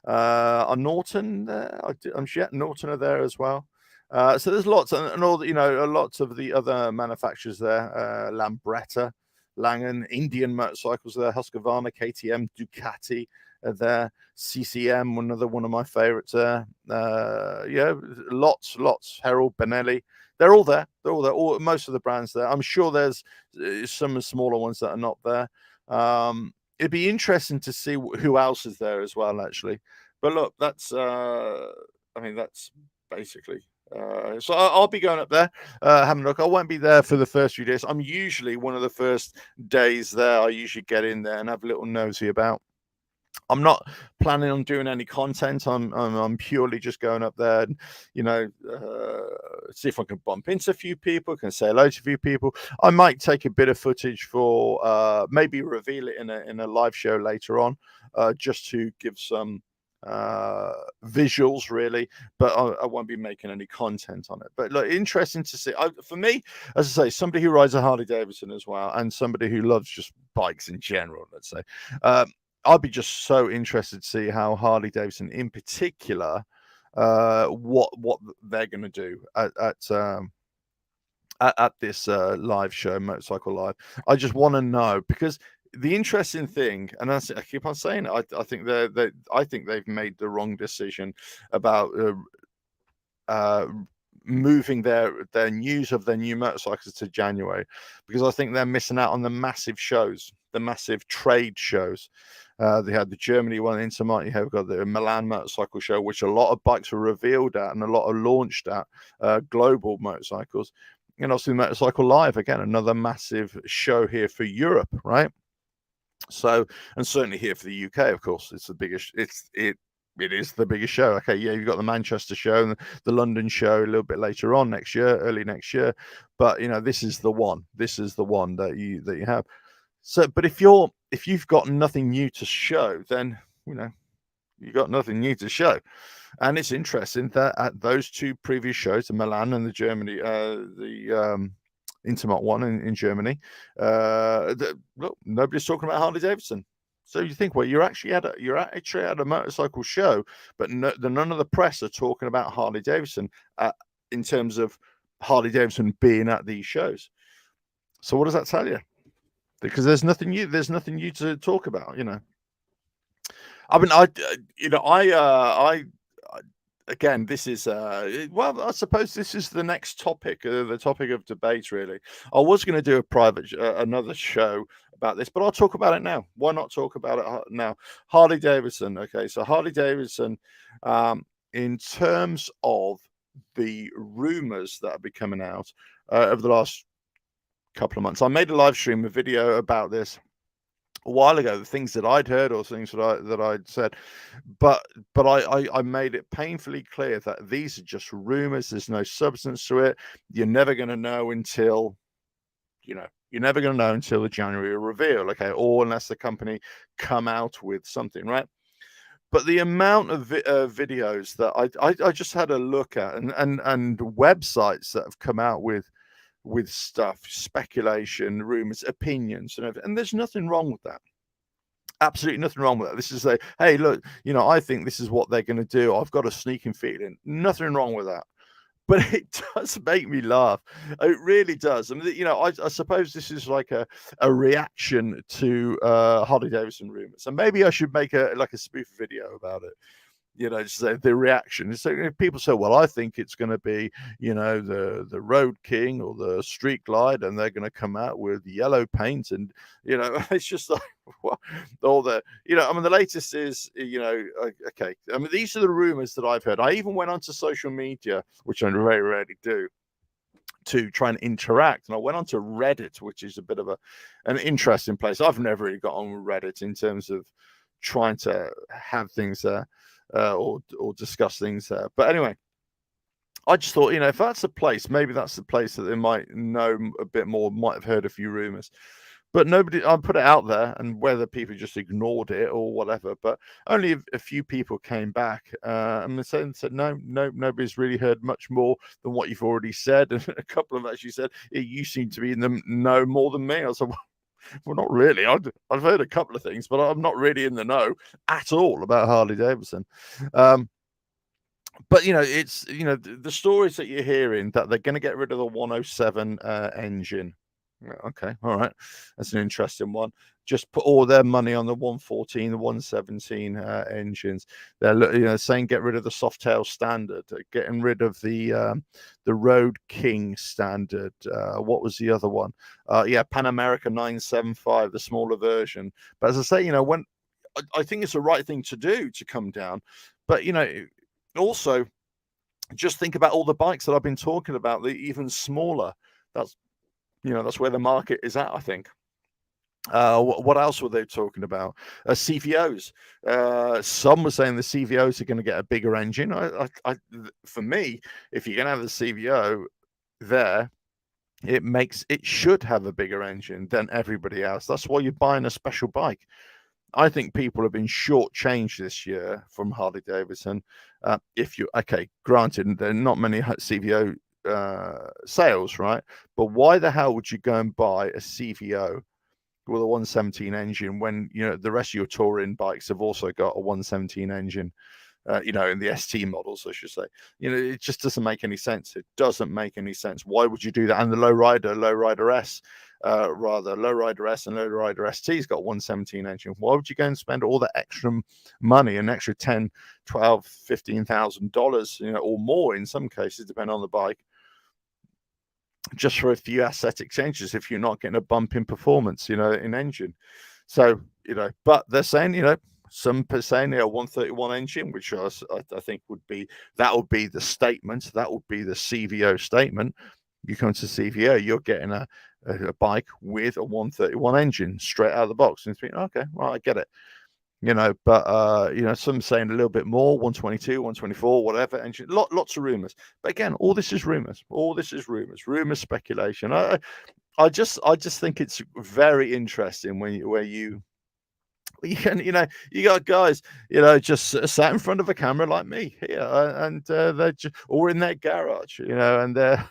Are Norton there? I'm sure Norton are there as well. So there's lots, and all lots of the other manufacturers there. Lambretta, Langen, Indian motorcycles there. Husqvarna, KTM, Ducati are there. CCM, another one of my favorites there. Yeah, lots. Herald, Benelli, they're all there. Most of the brands there. I'm sure there's some smaller ones that are not there. It'd be interesting to see who else is there as well, actually. But look, that's basically. So I'll be going up there, having a look. I won't be there for the first few days. I'm usually one of the first days there. I usually get in there and have a little nosy about. I'm not planning on doing any content. I'm purely just going up there and, see if I can bump into a few people, can say hello to a few people. I might take a bit of footage for maybe reveal it in a live show later on, just to give some visuals, really, but I won't be making any content on it. But look, interesting to see. For me, as I say, somebody who rides a Harley Davidson as well, and somebody who loves just bikes in general, let's say, I'd be just so interested to see how Harley Davidson, in particular, what they're going to do at this live show, Motorcycle Live. I just want to know, because the interesting thing, and I keep on saying it, I think I think they've made the wrong decision about moving their news of their new motorcycles to January, because I think they're missing out on the massive shows, the massive trade shows. They had the Germany one, Intermont. You have got the Milan Motorcycle Show, which a lot of bikes were revealed at and a lot are launched at, global motorcycles. And obviously Motorcycle Live, again, another massive show here for Europe, right? So, and certainly here for the UK, of course, it's the biggest. It is the biggest show. Okay, yeah, you've got the Manchester show and the London show a little bit later on next year, early next year. But this is the one. This is the one that you have. So, but if you've got nothing new to show, then you've got nothing new to show. And it's interesting that at those two previous shows, the Milan and the Germany, the Intermont one in Germany, look, nobody's talking about Harley Davidson. So you think, well, you're actually at a motorcycle show, but none of the press are talking about Harley Davidson in terms of Harley Davidson being at these shows. So what does that tell you? Because there's nothing new. There's nothing new to talk about. I mean, again, this is well, I suppose this is the next topic, the topic of debate. Really, I was going to do a private another show about this, but I'll talk about it now. Why not talk about it now? Harley Davidson. Okay, so Harley Davidson, in terms of the rumors that have been coming out over the last couple of months, I made a live stream, a video about this a while ago, the things that I'd heard or things that I'd said, but I made it painfully clear that these are just rumors. There's no substance to it. You're never going to know until, you're never going to know until the January reveal, okay, or unless the company come out with something, right? But the amount of videos that I just had a look at, and websites that have come out with stuff, speculation, rumors, opinions, and everything, and there's nothing wrong with that. Absolutely nothing wrong with that. This is hey, look, I think this is what they're going to do. I've got a sneaking feeling. Nothing wrong with that. But it does make me laugh. It really does. I mean, I suppose this is like a reaction to Harley Davidson rumors. And maybe I should make a spoof video about it. Just the reaction. So people say, well, I think it's going to be, the Road King or the Street Glide, and they're going to come out with yellow paint, and it's just like all the, I mean, the latest is, okay. I mean, these are the rumors that I've heard. I even went onto social media, which I very rarely do, to try and interact, and I went onto Reddit, which is a bit of an interesting place. I've never really got on with Reddit in terms of trying to have things there. Or discuss things there. But anyway, I just thought, if that's a place, maybe that's the place that they might know a bit more, might have heard a few rumors. But nobody, I put it out there, and whether people just ignored it or whatever, but only a few people came back and said, no, nobody's really heard much more than what you've already said. And a couple of them actually said, you seem to be in the know more than me. I was like, well, not really. I've heard a couple of things, but I'm not really in the know at all about Harley Davidson. But it's the stories that you're hearing that they're going to get rid of the 107 engine. Okay, all right, that's an interesting one. Just put all their money on the 114, the 117 engines. They're saying get rid of the Softail standard, getting rid of the Road King standard. What was the other one? Pan America 975, the smaller version. But as I say, when I think it's the right thing to do to come down, but also just think about all the bikes that I've been talking about, the even smaller. That's where the market is at, I think. What else were they talking about? CVOs. Some were saying the CVOs are going to get a bigger engine. For me, if you're going to have the CVO there, it should have a bigger engine than everybody else. That's why you're buying a special bike. I think people have been shortchanged this year from Harley Davidson. Granted, there are not many CVO sales, right? But why the hell would you go and buy a CVO with a 117 engine when the rest of your touring bikes have also got a 117 engine? In the ST models, I should say. It just doesn't make any sense. It doesn't make any sense. Why would you do that? And the Lowrider S, Lowrider S and Lowrider ST's got 117 engine. Why would you go and spend all the extra money, an extra $10, $12, $15,000, or more in some cases, depending on the bike, just for a few aesthetic changes if you're not getting a bump in performance, in engine? So, but they're saying, some per saying 131 engine, which I think would be the statement. That would be the CVO statement. You come to CVO, you're getting a bike with a 131 engine straight out of the box. And think, okay, well, I get it. But some saying a little bit more, 122, 124, whatever engine. Lots of rumors. But again, all this is rumors. Rumors, speculation. I just think it's very interesting where you can, you got guys, just sat in front of a camera like me here, and they're just, or in their garage, and they're,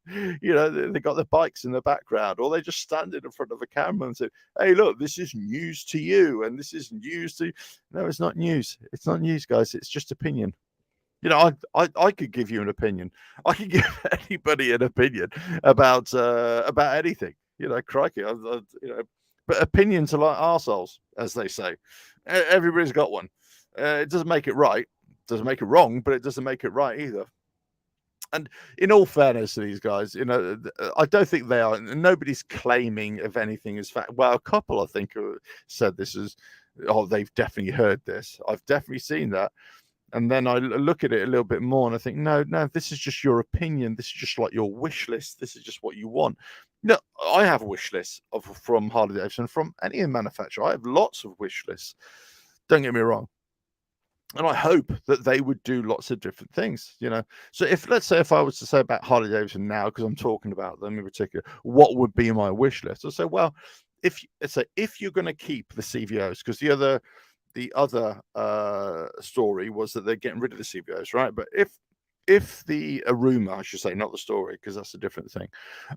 they got their bikes in the background, or they just standing in front of a camera and say, hey, look, this is news to you, and this is news to you. No, it's not news. It's not news, guys. It's just opinion. I could give you an opinion. I could give anybody an opinion about anything. Crikey, but opinions are like arseholes, as they say. Everybody's got one. It doesn't make it right. It doesn't make it wrong, but it doesn't make it right either. And in all fairness to these guys, I don't think they are. Nobody's claiming of anything as fact. Well, a couple I think said this is, oh, they've definitely heard this. I've definitely seen that. And then I look at it a little bit more and I think, no, this is just your opinion. This is just like your wish list. This is just what you want. No, I have a wish list from Harley Davidson, from any manufacturer. I have lots of wish lists. Don't get me wrong. And I hope that they would do lots of different things, So let's say if I was to say about Harley Davidson now, because I'm talking about them in particular, what would be my wish list? I'll say, well, if you're going to keep the CVOs, because the other story was that they're getting rid of the CVOs, right? But if the rumor, I should say, not the story, because that's a different thing.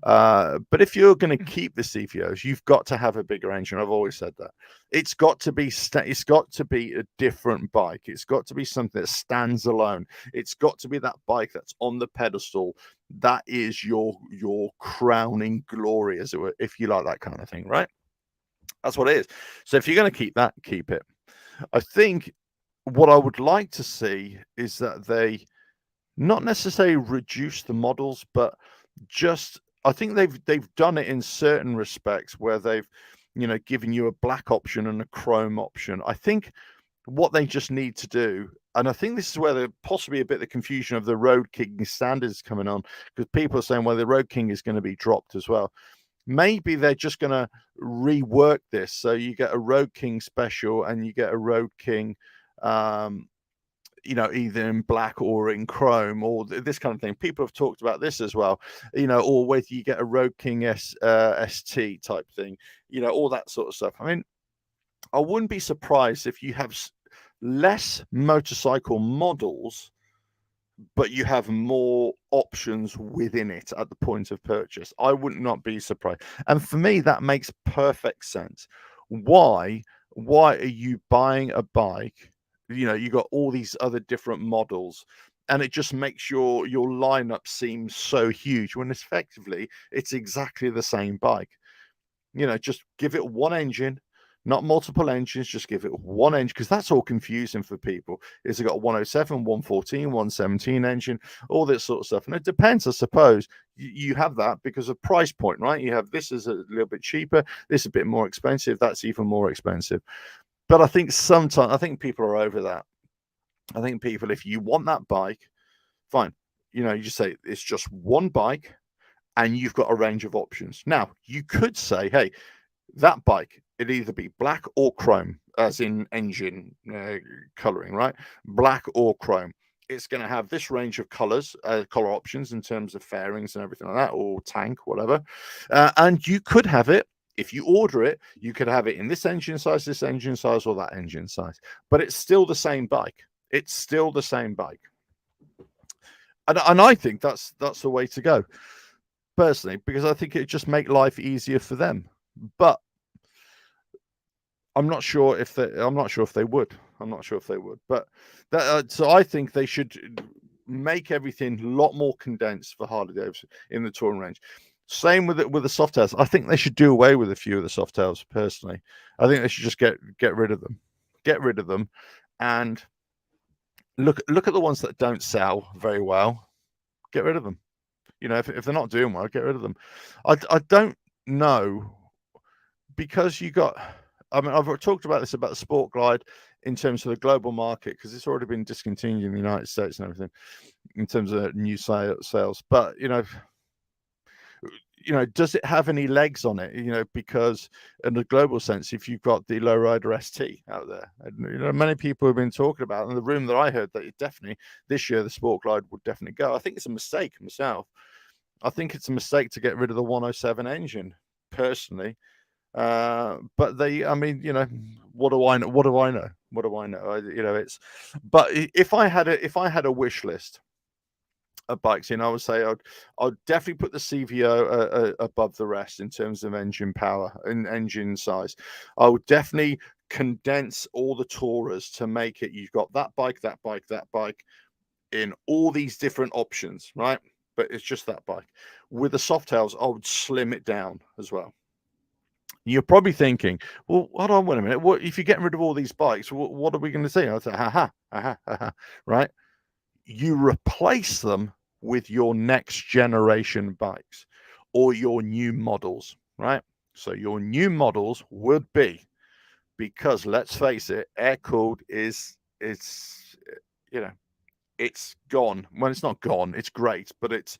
But if you're going to keep the CVOs, you've got to have a bigger engine. I've always said that. It's got to be a different bike. It's got to be something that stands alone. It's got to be that bike that's on the pedestal. That is your crowning glory, as it were, if you like that kind of thing, right? That's what it is. So if you're going to keep that, keep it. I think what I would like to see is that they not necessarily reduce the models, but just, I think they've done it in certain respects where they've, given you a black option and a chrome option. I think what they just need to do, and I think this is where there possibly a bit of the confusion of the Road King standards coming on, because people are saying, well, the Road King is going to be dropped as well. Maybe they're just going to rework this so you get a Road King special and you get a Road King either in black or in chrome or this kind of thing. People have talked about this as well, or whether you get a Road King ST type thing, all that sort of stuff. I mean, I wouldn't be surprised if you have less motorcycle models, but you have more options within it at the point of purchase. I would not be surprised. And for me, that makes perfect sense. Why are you buying a bike? You got all these other different models, and it just makes your lineup seem so huge when effectively it's exactly the same bike. Just give it one engine, not multiple engines, just give it one engine, because that's all confusing for people. Is it got a 107, 114, 117 engine, all this sort of stuff? And it depends, I suppose. You have that because of price point, right? You have this is a little bit cheaper, this is a bit more expensive, that's even more expensive. But I think people are over that. I think people, if you want that bike, fine. You just say it's just one bike and you've got a range of options. Now, you could say, hey, that bike, it'd either be black or chrome, as in engine coloring, right? Black or chrome. It's going to have this range of colors, color options in terms of fairings and everything like that, or tank, whatever. And you could have it, if you order it, you could have it in this engine size, or that engine size. But it's still the same bike. It's still the same bike. And I think that's the way to go, personally, because I think it just make life easier for them. But I'm not sure if they would. But so I think they should make everything a lot more condensed for Harley Davidson in the touring range. Same with the Softails. I think they should do away with a few of the Softails. Personally, I think they should just get rid of them. Get rid of them, and look at the ones that don't sell very well. Get rid of them. If they're not doing well, get rid of them. I don't know, because you got. I mean, I've talked about this about the Sport Glide in terms of the global market, because it's already been discontinued in the United States and everything in terms of new sales. But does it have any legs on it? Because in a global sense, if you've got the Lowrider ST out there, many people have been talking about, in the room that I heard, that it definitely this year the Sport Glide would definitely go. I think it's a mistake myself. I think it's a mistake to get rid of the 107 engine, personally. But what do I know? But if I had a wish list of bikes, I would say I'd definitely put the CVO above the rest in terms of engine power and engine size. I would definitely condense all the Tourers to make it, you've got that bike in all these different options, right? But it's just that bike. With the Softails, I would slim it down as well. You're probably thinking, well, hold on, wait a minute. What if you're getting rid of all these bikes? What are we going to see? I'll say, right? You replace them with your next generation bikes or your new models, right? So your new models would be, because let's face it, air cooled is it's you know it's gone. Well, it's not gone. It's great, but it's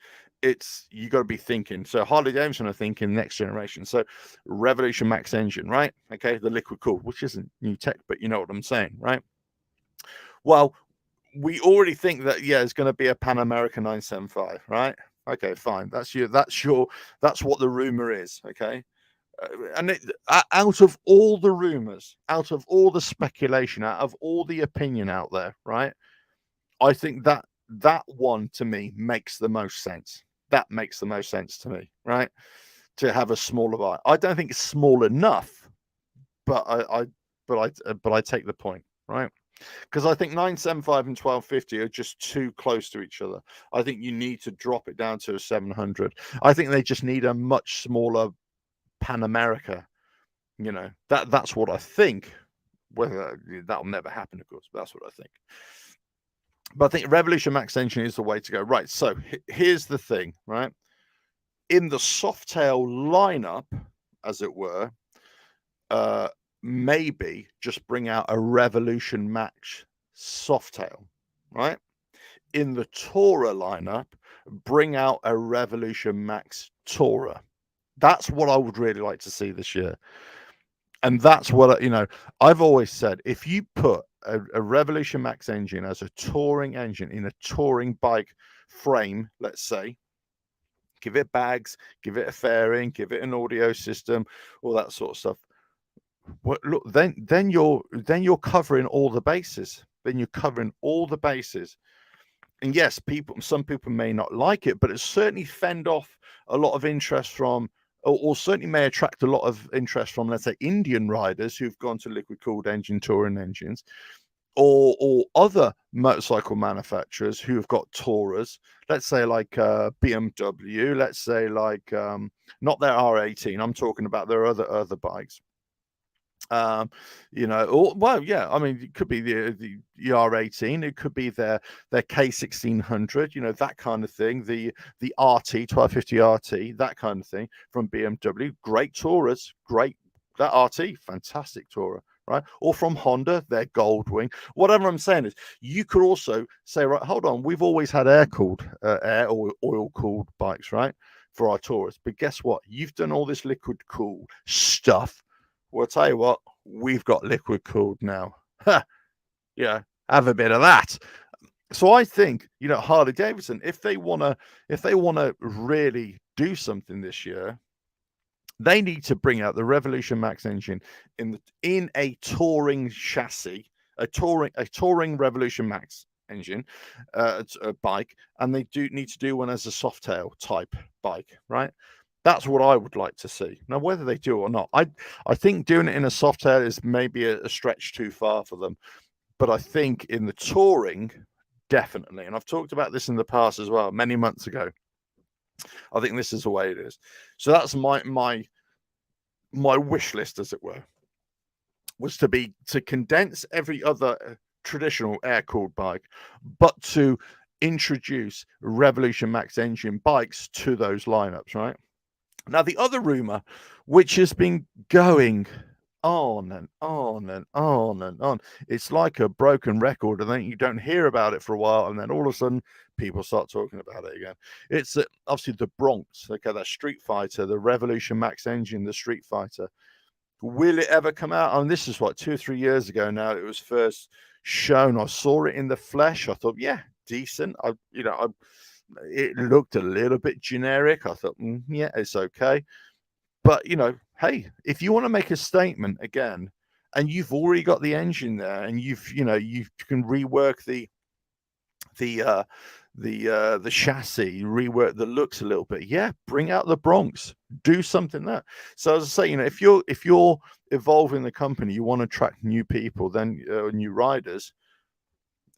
you got to be thinking. So Harley Davidson are thinking next generation. So Revolution Max engine, right? Okay, the liquid cooled, which isn't new tech, but you know what I'm saying, right? Well, we already think that it's going to be a Pan America 975, right? Okay, fine. That's what the rumor is. Okay, and out of all the rumors, out of all the speculation, out of all the opinion out there, right? I think that one to me makes the most sense. That makes the most sense to me, right? To have a smaller bike. I don't think it's small enough, but I take the point, right? Because I think 975 and 1250 are just too close to each other. I think you need to drop it down to a 700. I think they just need a much smaller Pan America. That's what I think. Whether that'll never happen, of course, but that's what I think. But I think Revolution Max engine is the way to go. Right. So here's the thing, right? In the Softail lineup, as it were, maybe just bring out a Revolution Max Softail, right? In the Tourer lineup, bring out a Revolution Max Tourer. That's what I would really like to see this year. And that's what, I've always said, if you put a Revolution Max engine as a touring engine in a touring bike frame, let's say, give it bags, give it a fairing, give it an audio system, all that sort of stuff. Well, look, then you're covering all the bases. Then you're covering all the bases. And yes, some people may not like it, but it's certainly fend off a lot of interest from, or certainly may attract a lot of interest from, let's say, Indian riders who've gone to liquid cooled engine touring engines, or other motorcycle manufacturers who have got Tourers, let's say like BMW, let's say like not their R18, I'm talking about their other bikes. I mean, it could be the R18, it could be their K1600, that kind of thing, the RT 1250 RT, that kind of thing from BMW. Great Tourers, great. That RT, fantastic Tourer, right? Or from Honda, their Goldwing. Whatever I'm saying is, you could also say, right, hold on, we've always had air or oil cooled bikes, right, for our Tourers. But guess what? You've done all this liquid cool stuff. Well, I'll tell you what, we've got liquid cooled now. Yeah, have a bit of that. So I think, Harley Davidson, if they wanna really do something this year, they need to bring out the Revolution Max engine in a touring chassis, a touring Revolution Max engine, a bike, and they do need to do one as a Softail type bike, right? That's what I would like to see. Now, whether they do or not, I think doing it in a Softail is maybe a stretch too far for them. But I think in the touring, definitely, and I've talked about this in the past as well, many months ago. I think this is the way it is. So that's my wish list, as it were, was to condense every other traditional air-cooled bike, but to introduce Revolution Max engine bikes to those lineups, right? Now, the other rumor, which has been going on and on and on and on, it's like a broken record, and then you don't hear about it for a while, and then all of a sudden people start talking about it again. It's obviously the Bronx, okay, that Street Fighter, the Revolution Max engine, the Street Fighter. Will it ever come out? And this is what, 2 or 3 years ago now it was first shown. I saw it in the flesh. I thought, yeah, decent. It looked a little bit generic. I thought, yeah, it's okay. But, hey, if you want to make a statement again, and you've already got the engine there, and you can rework the chassis, rework the looks a little bit. Yeah, bring out the Bronx, do something there. So as I say, if you're evolving the company, you want to attract new people, then new riders,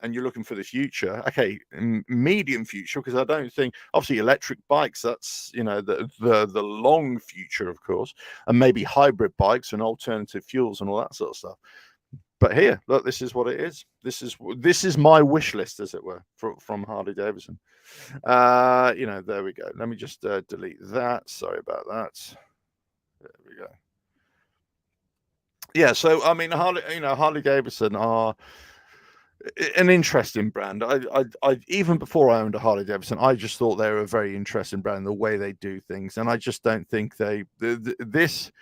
and you're looking for the future, okay, medium future, because I don't think, obviously, electric bikes, that's the long future, of course, and maybe hybrid bikes and alternative fuels and all that sort of stuff. But here, look, this is what it is. This is my wish list, as it were, from Harley Davidson. There we go. Let me just delete that. Sorry about that. There we go. Yeah, so I mean, Harley Davidson are an interesting brand. I even before I owned a Harley Davidson, I just thought they were a very interesting brand, the way they do things, and I just don't think this.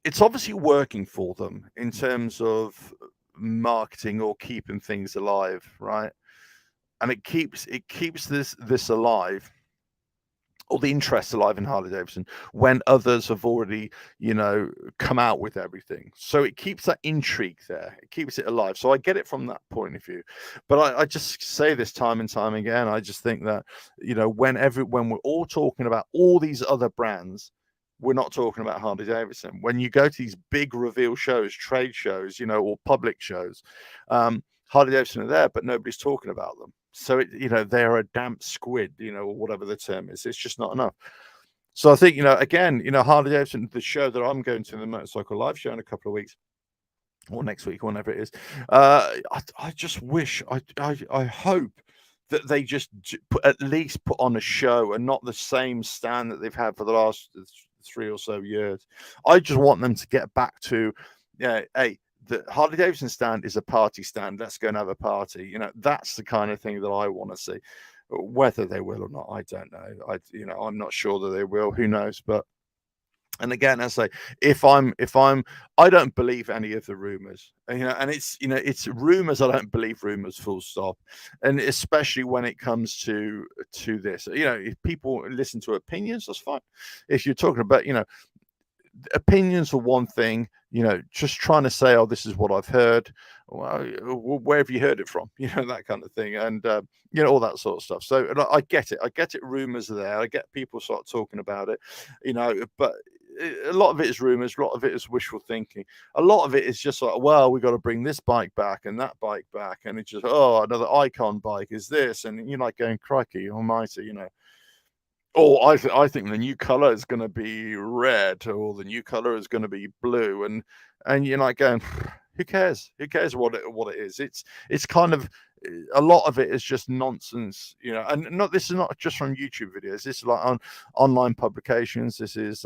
It's obviously working for them in terms of marketing or keeping things alive, right? And it keeps this alive, or the interest alive in Harley Davidson, when others have already, come out with everything. So it keeps that intrigue there. It keeps it alive. So I get it from that point of view. But I just say this time and time again. I just think that, when we're all talking about all these other brands, we're not talking about Harley Davidson. When you go to these big reveal shows, trade shows, or public shows, Harley Davidson are there, but nobody's talking about them. So they're a damp squid, or whatever the term is. It's just not enough. So I think, again, Harley Davidson, the show that I'm going to, the Motorcycle Live show in a couple of weeks, or next week, whenever it is, I just wish, I hope that they just at least put on a show and not the same stand that they've had for the last 3 or so years. I just want them to get back to, hey, the Harley Davidson stand is a party stand. Let's go and have a party. That's the kind of thing that I want to see. Whether they will or not, I don't know. I'm not sure that they will. Who knows? But, and again, I say, I don't believe any of the rumors. And it's rumors. I don't believe rumors. Full stop. And especially when it comes to this, if people listen to opinions, that's fine. If you're talking about, opinions are one thing, just trying to say, oh, this is what I've heard. Well, where have you heard it from? That kind of thing. And, all that sort of stuff. So I get it. Rumors are there. I get people start talking about it, but a lot of it is rumors. A lot of it is wishful thinking. A lot of it is just like, well, we got to bring this bike back and that bike back. And it's just, oh, another icon bike is this. And you're like going, crikey almighty, Oh, I think the new color is going to be red, or the new color is going to be blue, and you're like going, who cares? Who cares what it is? It's kind of, a lot of it is just nonsense, And this is not just from YouTube videos. This is like on online publications. This is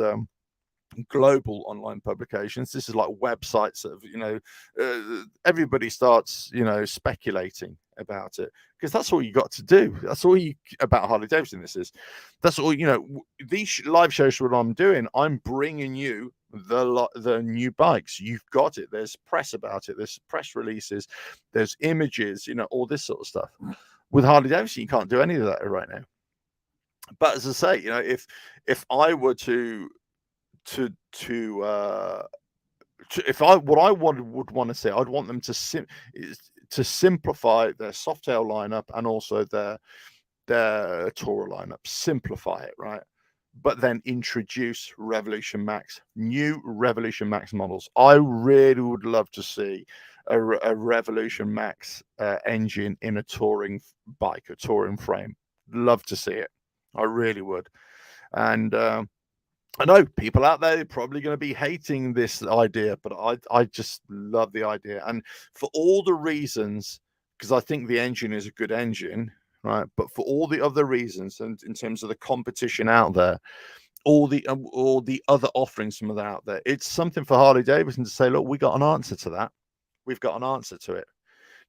global online publications. This is like websites that have, everybody starts, speculating about it, because that's all you got to do. That's all you about Harley Davidson. That's all, these live shows, what I'm doing, I'm bringing you the new bikes. You've got it. There's press about it. There's press releases. There's images, all this sort of stuff. With Harley Davidson, you can't do any of that right now. But as I say, if I were if I what I would want to say, I'd want them to simplify their Softail lineup and also their Tourer lineup. Simplify it, right? But then introduce Revolution Max, new Revolution Max models. I really would love to see a Revolution Max engine in a touring bike, a touring frame. Love to see it. I really would. And I know people out there are probably going to be hating this idea, but I just love the idea. And for all the reasons, because I think the engine is a good engine, right? But for all the other reasons, and in terms of the competition out there, all the other offerings from out there, it's something for Harley Davidson to say, look, we got an answer to that. We've got an answer to it.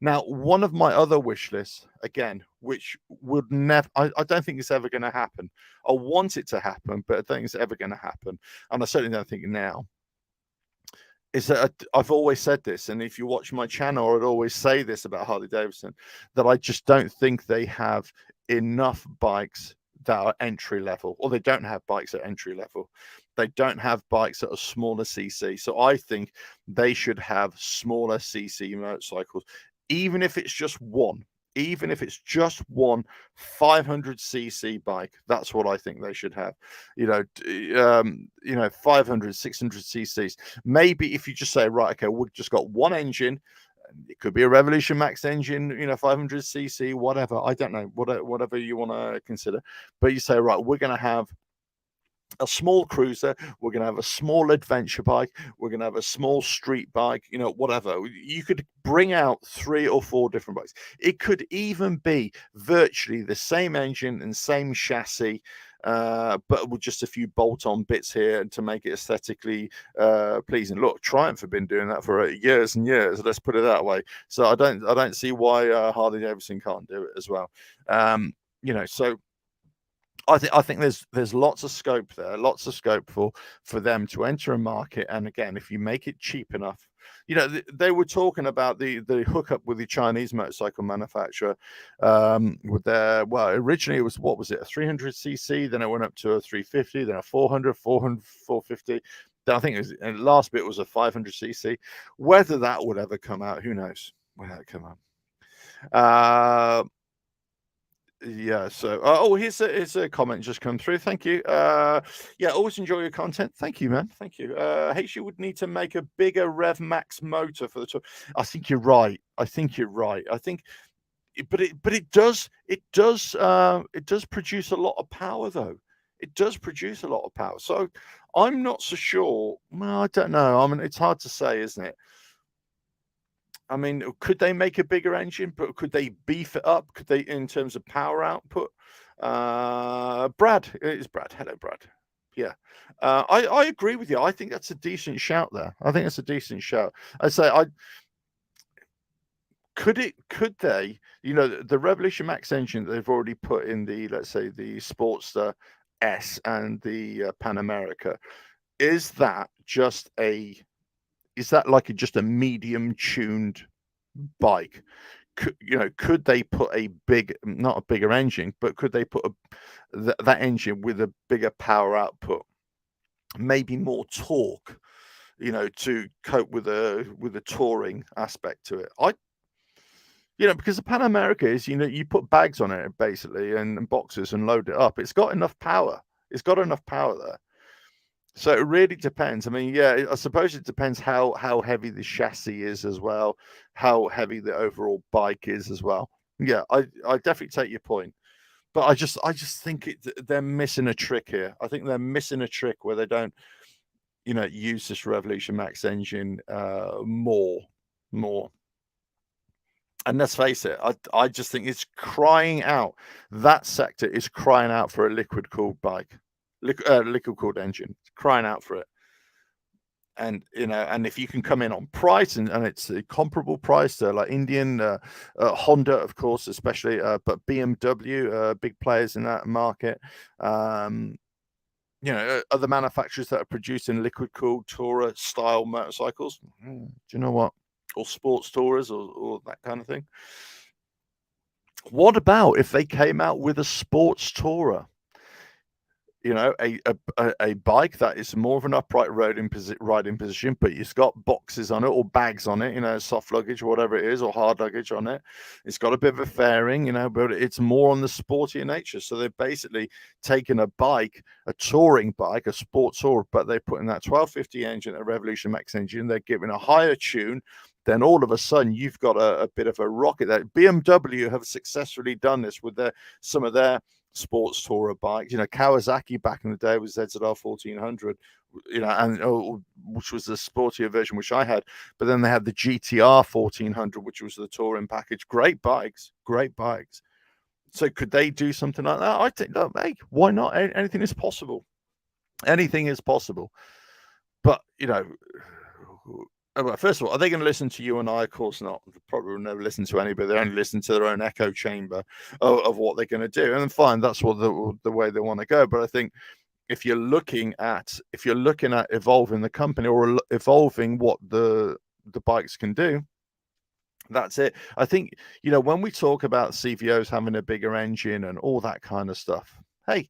Now, one of my other wish lists, again, which would never, I don't think it's ever going to happen. I want it to happen, but I don't think it's ever going to happen. And I certainly don't think now, is that I've always said this. And if you watch my channel, I'd always say this about Harley Davidson, that I just don't think they have enough bikes that are entry level, or they don't have bikes at entry level. They don't have bikes that are smaller cc. So I think they should have smaller cc motorcycles. Even if it's just one 500cc bike, that's what I think they should have. 500, 600 cc's. Maybe if you just say, right, okay, we've just got one engine. It could be a Revolution Max engine, 500cc, whatever. I don't know, whatever you want to consider. But you say, right, we're going to have a small cruiser, we're going to have a small adventure bike, we're going to have a small street bike, whatever. You could bring out 3 or 4 different bikes. It could even be virtually the same engine and same chassis, but with just a few bolt-on bits here to make it aesthetically pleasing. Look, Triumph have been doing that for years and years. Let's put it that way. So I don't see why Harley Davidson can't do it as well. So I think there's lots of scope there, lots of scope for them to enter a market. And again, if you make it cheap enough, they were talking about the hookup with the Chinese motorcycle manufacturer, with originally it was, what was it, a 300cc, then it went up to a 350, then a 400, 450. Then I think last bit was a 500cc. Whether that would ever come out, who knows? Whether that come out. Yeah, so here's a comment just come through. Thank you. Yeah, always enjoy your content. Thank you, man. Thank you. HU would need to make a bigger Rev Max motor for the tour. I think you're right. I think, but it does produce a lot of power, though. It does produce a lot of power. So I'm not so sure. Well, I don't know. I mean, it's hard to say, isn't it? I mean, could they make a bigger engine, but could they beef it up? Could they, in terms of power output? Brad, it's Brad. Hello, Brad. Yeah, I agree with you. I think that's a decent shout there. I think that's a decent shout. Could they, the Revolution Max engine that they've already put in the, let's say, the Sportster S and the Pan America, is that just a medium tuned bike? Could they put not a bigger engine, but could they put that engine with a bigger power output, maybe more torque, to cope with a touring aspect to it? Because the Pan America is, you put bags on it basically and boxes and load it up. It's got enough power. It's got enough power there. So it really depends. I mean, yeah, I suppose it depends how heavy the chassis is as well, how heavy the overall bike is as well. Yeah, I definitely take your point, but I just think they're missing a trick here. I think they're missing a trick where they don't, use this Revolution Max engine more. And let's face it, I just think it's crying out. That sector is crying out for a liquid cooled bike, liquid cooled engine, crying out for it. And and if you can come in on price and it's a comparable price to like Indian, Honda, of course, especially, but BMW, big players in that market. Other manufacturers that are producing liquid cooled tourer style motorcycles. Do you know what? Or sports tourers or that kind of thing. What about if they came out with a sports tourer? A bike that is more of an upright riding position, but it's got boxes on it or bags on it, soft luggage or whatever it is, or hard luggage on it. It's got a bit of a fairing, but it's more on the sportier nature. So they've basically taken a bike, a touring bike, a sports tour, but they put in that 1250 engine, a Revolution Max engine. They're giving a higher tune. Then all of a sudden you've got a bit of a rocket there. BMW have successfully done this with some of their sports tourer bikes. Kawasaki back in the day was ZZR 1400, which was the sportier version, which I had. But then they had the GTR 1400, which was the touring package. Great bikes. So could they do something like that? I think, hey, why not? Anything is possible. Anything is possible. But first of all, are they going to listen to you and I? Of course not. They probably will never listen to anybody. They only listen to their own echo chamber of what they're going to do. And then fine, that's what the way they want to go. But I think if you're looking at evolving the company or evolving what the bikes can do, that's it. I think, when we talk about CVOs having a bigger engine and all that kind of stuff, hey,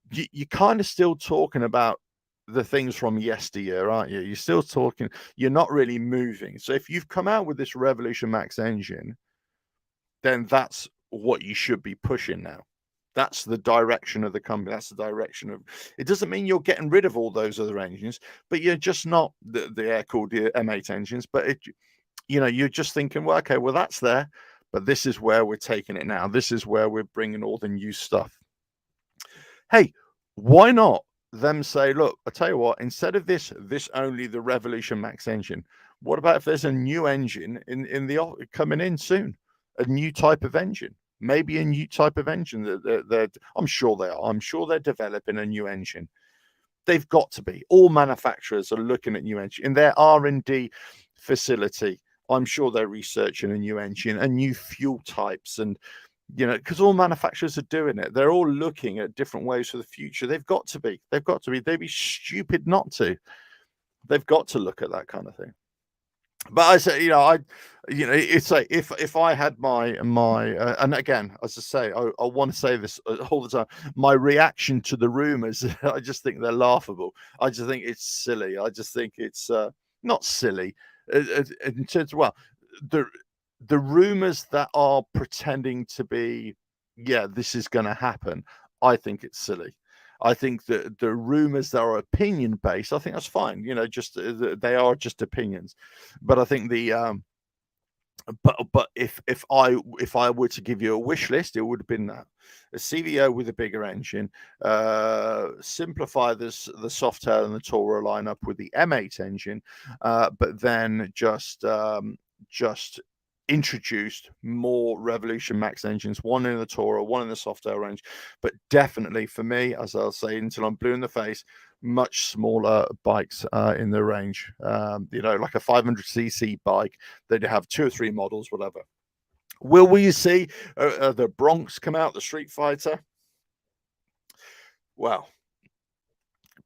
you're kind of still talking about the things from yesteryear, aren't you? You're still talking, you're not really moving. So if you've come out with this Revolution Max engine, then that's what you should be pushing now. That's the direction of the company. That's the direction of it. Doesn't mean you're getting rid of all those other engines, but you're just not the air-cooled M8 engines. But you're just thinking, well, okay, well, that's there, but this is where we're taking it now. This is where we're bringing all the new stuff. Hey, why not them say, look, I tell you what, instead of this only the Revolution Max engine, what about if there's a new engine in the coming in soon, a new type of engine, maybe a new type of engine that I'm sure they are. I'm sure they're developing a new engine. They've got to be. All manufacturers are looking at new engine in their R&D facility. I'm sure they're researching a new engine and new fuel types, and because all manufacturers are doing it. They're all looking at different ways for the future. They've got to be. They've got to be. They'd be stupid not to. They've got to look at that kind of thing. But I say, it's like if I had my and again, as I say, I want to say this all the time. My reaction to the rumors, I just think they're laughable. I just think it's silly. I just think it's not silly in terms of, well, the rumors that are pretending to be, yeah, this is going to happen. I think it's silly. I think that the rumors that are opinion based, I think that's fine. Just they are just opinions. But I think but if I were to give you a wish list, it would have been a CVO with a bigger engine, simplify the Softail and the Tourer lineup with the M8 engine, but then just introduced more Revolution Max engines, one in the Tourer, one in the Softail range, but definitely for me, as I'll say until I'm blue in the face, much smaller bikes in the range. Like a 500cc bike, they'd have 2 or 3 models, whatever. Will we see the Bronx come out, the Street Fighter? Well,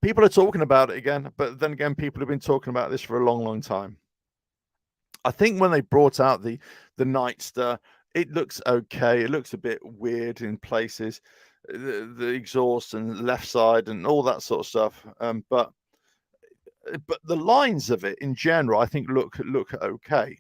people are talking about it again, but then again, people have been talking about this for a long, long time. I think when they brought out the Nightster, it looks okay. It looks a bit weird in places, the exhaust and left side and all that sort of stuff. But the lines of it in general, I think look okay.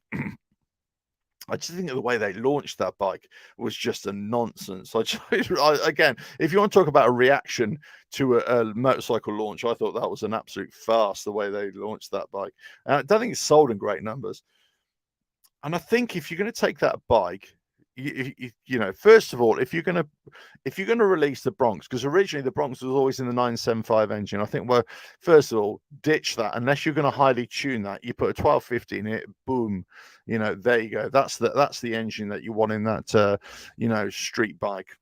I just think the way they launched that bike was just a nonsense. Again, if you want to talk about a reaction to a motorcycle launch, I thought that was an absolute farce, the way they launched that bike. And I don't think it's sold in great numbers. And I think if you're going to take that bike, first of all, if you're going to release the Bronx, because originally the Bronx was always in the 975 engine, I think, well, first of all, ditch that. Unless you're going to highly tune that, you put a 1250 in it, boom, there you go. That's the engine that you want in that street bike,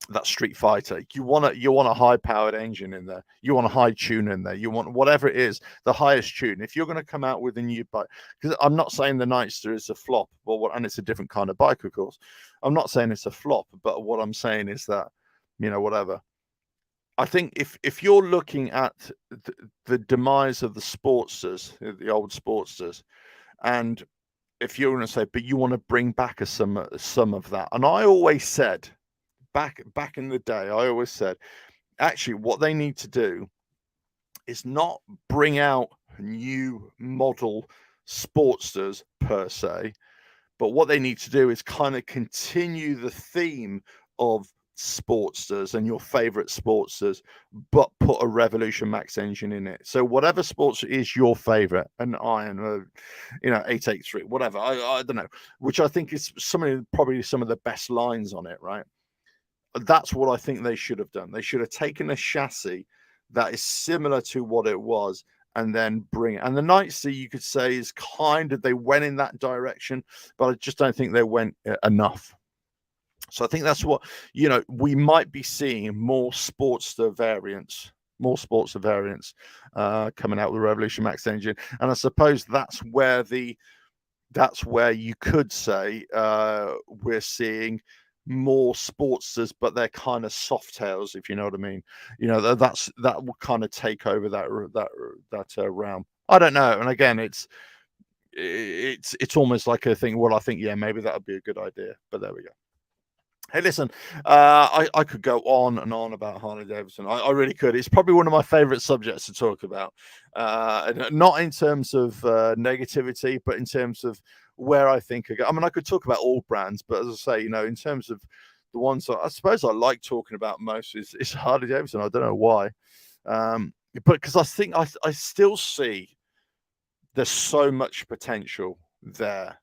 that Street Fighter. You want a high powered engine in there. You want a high tune in there. You want whatever it is, the highest tune. If you're going to come out with a new bike, because I'm not saying the Nightster is a flop, and it's a different kind of bike, of course. I'm not saying it's a flop, but what I'm saying is that, whatever. I think if you're looking at the demise of the Sportsters, the old Sportsters, and if you're going to say, but you want to bring back some of that, and I always said, back in the day, I always said, actually, what they need to do is not bring out new model Sportsters per se, but what they need to do is kind of continue the theme of Sportsters and your favorite Sportsters, but put a Revolution Max engine in it. So whatever Sportster is your favorite, an Iron, 883, whatever, I don't know, which I think is probably some of the best lines on it, right? That's what I think they should have done. They should have taken a chassis that is similar to what it was and then bring it. And the Nightster, you could say, is they went in that direction, but I just don't think they went enough. So I think that's what, we might be seeing more Sportster variants coming out with the Revolution Max engine. And I suppose that's where you could say we're seeing more Sportsters, but they're kind of Softails, if you know what I mean. That will kind of take over that realm. I don't know. And again, it's almost like a thing. Well, I think, yeah, maybe that would be a good idea. But there we go. Hey, listen, I could go on and on about Harley Davidson. I really could. It's probably one of my favorite subjects to talk about. Not in terms of negativity, but in terms of where I think I could talk about all brands, but as I say, in terms of the ones that I suppose I like talking about most is Harley Davidson. I don't know why, but because I think I still see there's so much potential there,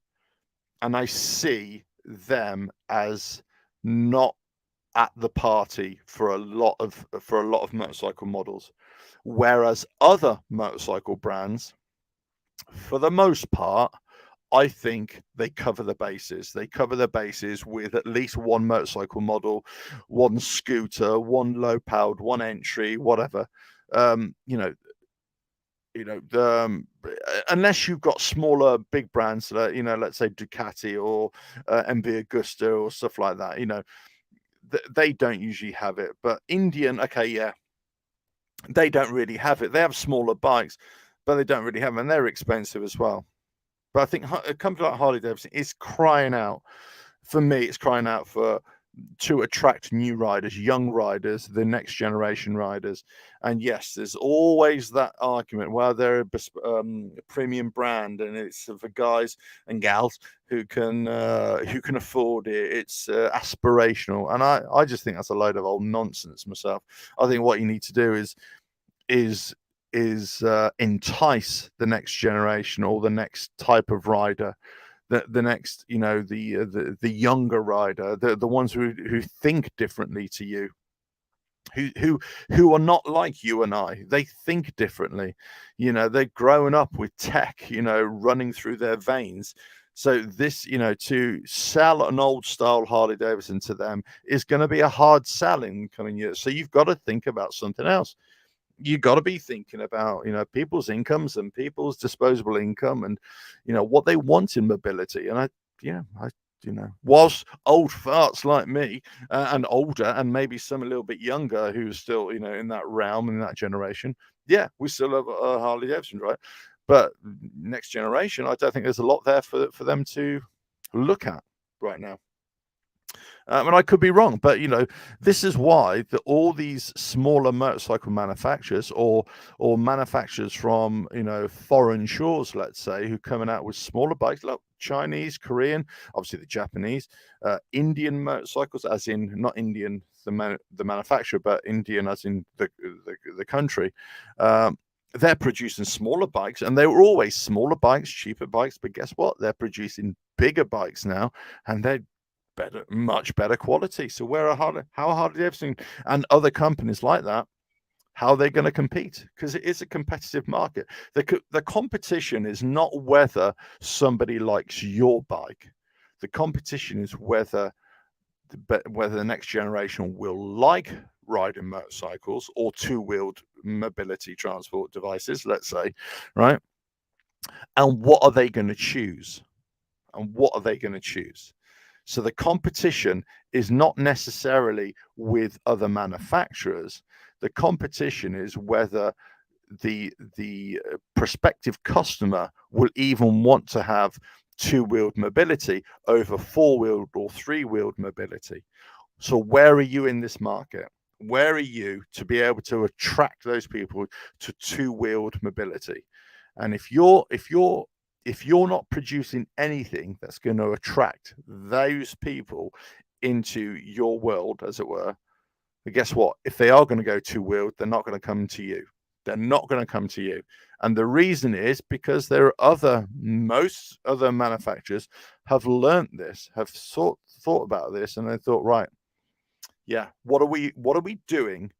and I see them as not at the party for a lot of motorcycle models, whereas other motorcycle brands, for the most part, I think they cover the bases. They cover the bases with at least one motorcycle model, one scooter, one low-powered, one entry, whatever. Um, you know, unless you've got smaller, big brands that are, let's say Ducati or MV Agusta or stuff like that. They don't usually have it. But Indian, okay, yeah, they don't really have it. They have smaller bikes, but they don't really have them, and they're expensive as well. But I think a company like Harley Davidson is crying out. For me, it's crying out to attract new riders, young riders, the next generation riders. And yes, there's always that argument. Well, they're a premium brand, and it's for guys and gals who can afford it. It's aspirational, and I just think that's a load of old nonsense myself. I think what you need to do is entice the next generation or the next type of rider, the next, the younger rider, the ones who think differently to you, who are not like you and I. They think differently. They've grown up with tech, running through their veins. So this, to sell an old style Harley Davidson to them is going to be a hard sell in coming years. So you've got to think about something else. You got to be thinking about, people's incomes and people's disposable income, and what they want in mobility. And whilst old farts like me and older, and maybe some a little bit younger who's still in that realm, in that generation, yeah, we still have a Harley Davidson, right? But next generation, I don't think there's a lot there for them to look at right now. And I could be wrong, but this is why all these smaller motorcycle manufacturers or manufacturers from foreign shores, let's say, who are coming out with smaller bikes, like Chinese, Korean, obviously the Japanese, Indian motorcycles, as in not Indian the manufacturer, but Indian as in the country. They're producing smaller bikes, and they were always smaller bikes, cheaper bikes. But guess what? They're producing bigger bikes now, and they're much better quality. So how Harley Davidson and other companies like that, how they're going to compete? Because it is a competitive market. The competition is not whether somebody likes your bike. The competition is whether the next generation will like riding motorcycles or two-wheeled mobility transport devices, let's say, right? And what are they going to choose? So the competition is not necessarily with other manufacturers. The competition is whether the prospective customer will even want to have two-wheeled mobility over four-wheeled or three-wheeled mobility. So where are you in this market? Where are you to be able to attract those people to two-wheeled mobility? And if you're not producing anything that's going to attract those people into your world, as it were, but guess what? If they are going to go two-wheeled, they're not going to come to you. They're not going to come to you. And the reason is because most other manufacturers have learned this, have thought about this, and they thought, right, yeah, what are we doing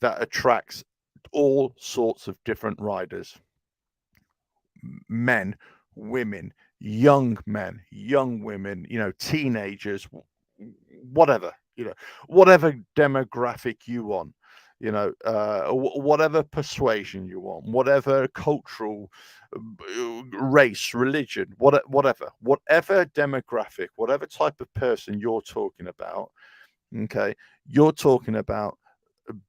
that attracts all sorts of different riders? Men, women, young men, young women, teenagers, whatever, whatever demographic you want, whatever persuasion you want, whatever cultural race, religion, whatever demographic, whatever type of person you're talking about. Okay, you're talking about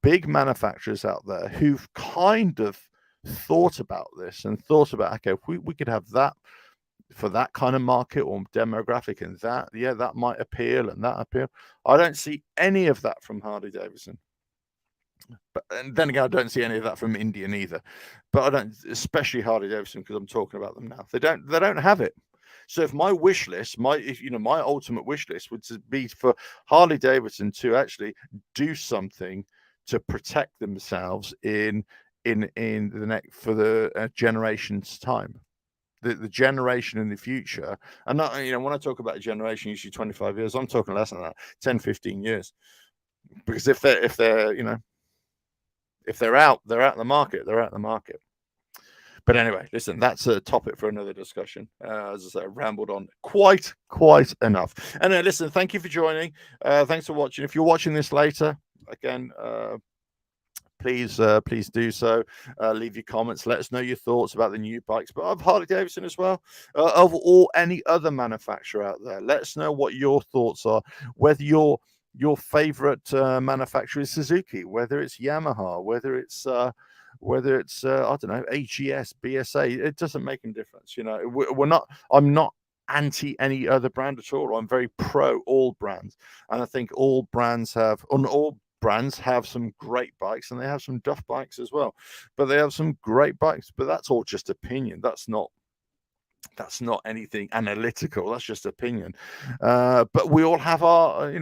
big manufacturers out there who've kind of thought about this and thought about, okay, if we could have that for that kind of market or demographic, and that might appeal and that appeal. I don't see any of that from Harley Davidson. And then again, I don't see any of that from Indian either. But I don't, especially Harley Davidson, because I'm talking about them now. They don't have it. So if my wish list, my ultimate wish list would be for Harley Davidson to actually do something to protect themselves in the next for the generation's time, the generation in the future. And not, when I talk about a generation, usually 25 years, I'm talking less than that, 10, 15 years. because if they're if they're out in the market, they're out in the market. But anyway, listen, that's a topic for another discussion. As I say, I've rambled on quite enough. Anyway, listen, thank you for joining. Thanks for watching. If you're watching this later, again, please do so. Leave your comments. Let us know your thoughts about the new bikes, but of Harley Davidson as well, of all any other manufacturer out there. Let us know what your thoughts are, whether your favorite manufacturer is Suzuki, whether it's Yamaha, whether it's I don't know, HES, BSA. It doesn't make any difference. We're not. I'm not anti any other brand at all. I'm very pro all brands, and I think all brands have some great bikes, and they have some duff bikes as well. But they have some great bikes. But that's all just opinion. That's not anything analytical. That's just opinion. But we all have our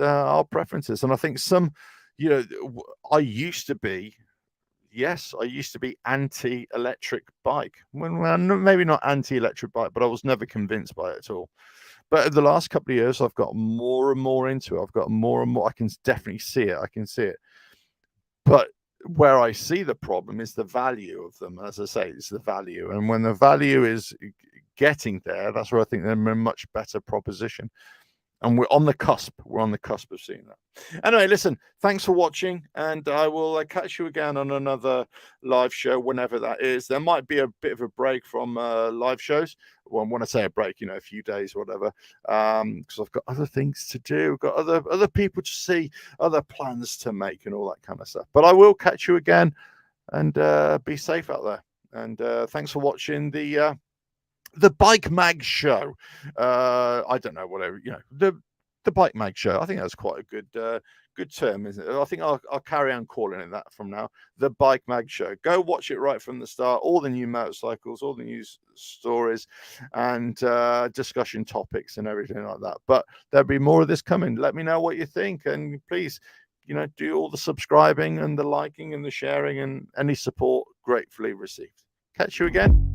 our preferences, and I think some. I used to be. Yes, I used to be anti-electric bike. Well, maybe not anti-electric bike, but I was never convinced by it at all. But in the last couple of years, I've got more and more into it. I've got more and more. I can definitely see it. I can see it. But where I see the problem is the value of them. As I say, it's the value. And when the value is getting there, that's where I think they're a much better proposition. And we're on the cusp. We're on the cusp of seeing that. Anyway, listen, thanks for watching. And I will catch you again on another live show, whenever that is. There might be a bit of a break from live shows. Well, when I say a break, a few days, whatever, because I've got other things to do. I've got other people to see, other plans to make, and all that kind of stuff. But I will catch you again, and be safe out there. And thanks for watching the Bike Mag Show. I don't know, whatever, the Bike Mag Show. I think that's quite a good term, isn't it? I think I'll carry on calling it that from now. The Bike Mag Show. Go watch it right from the start. All the new motorcycles, all the news stories, and discussion topics and everything like that. But there'll be more of this coming. Let me know what you think, and please, do all the subscribing and the liking and the sharing, and any support gratefully received. Catch you again.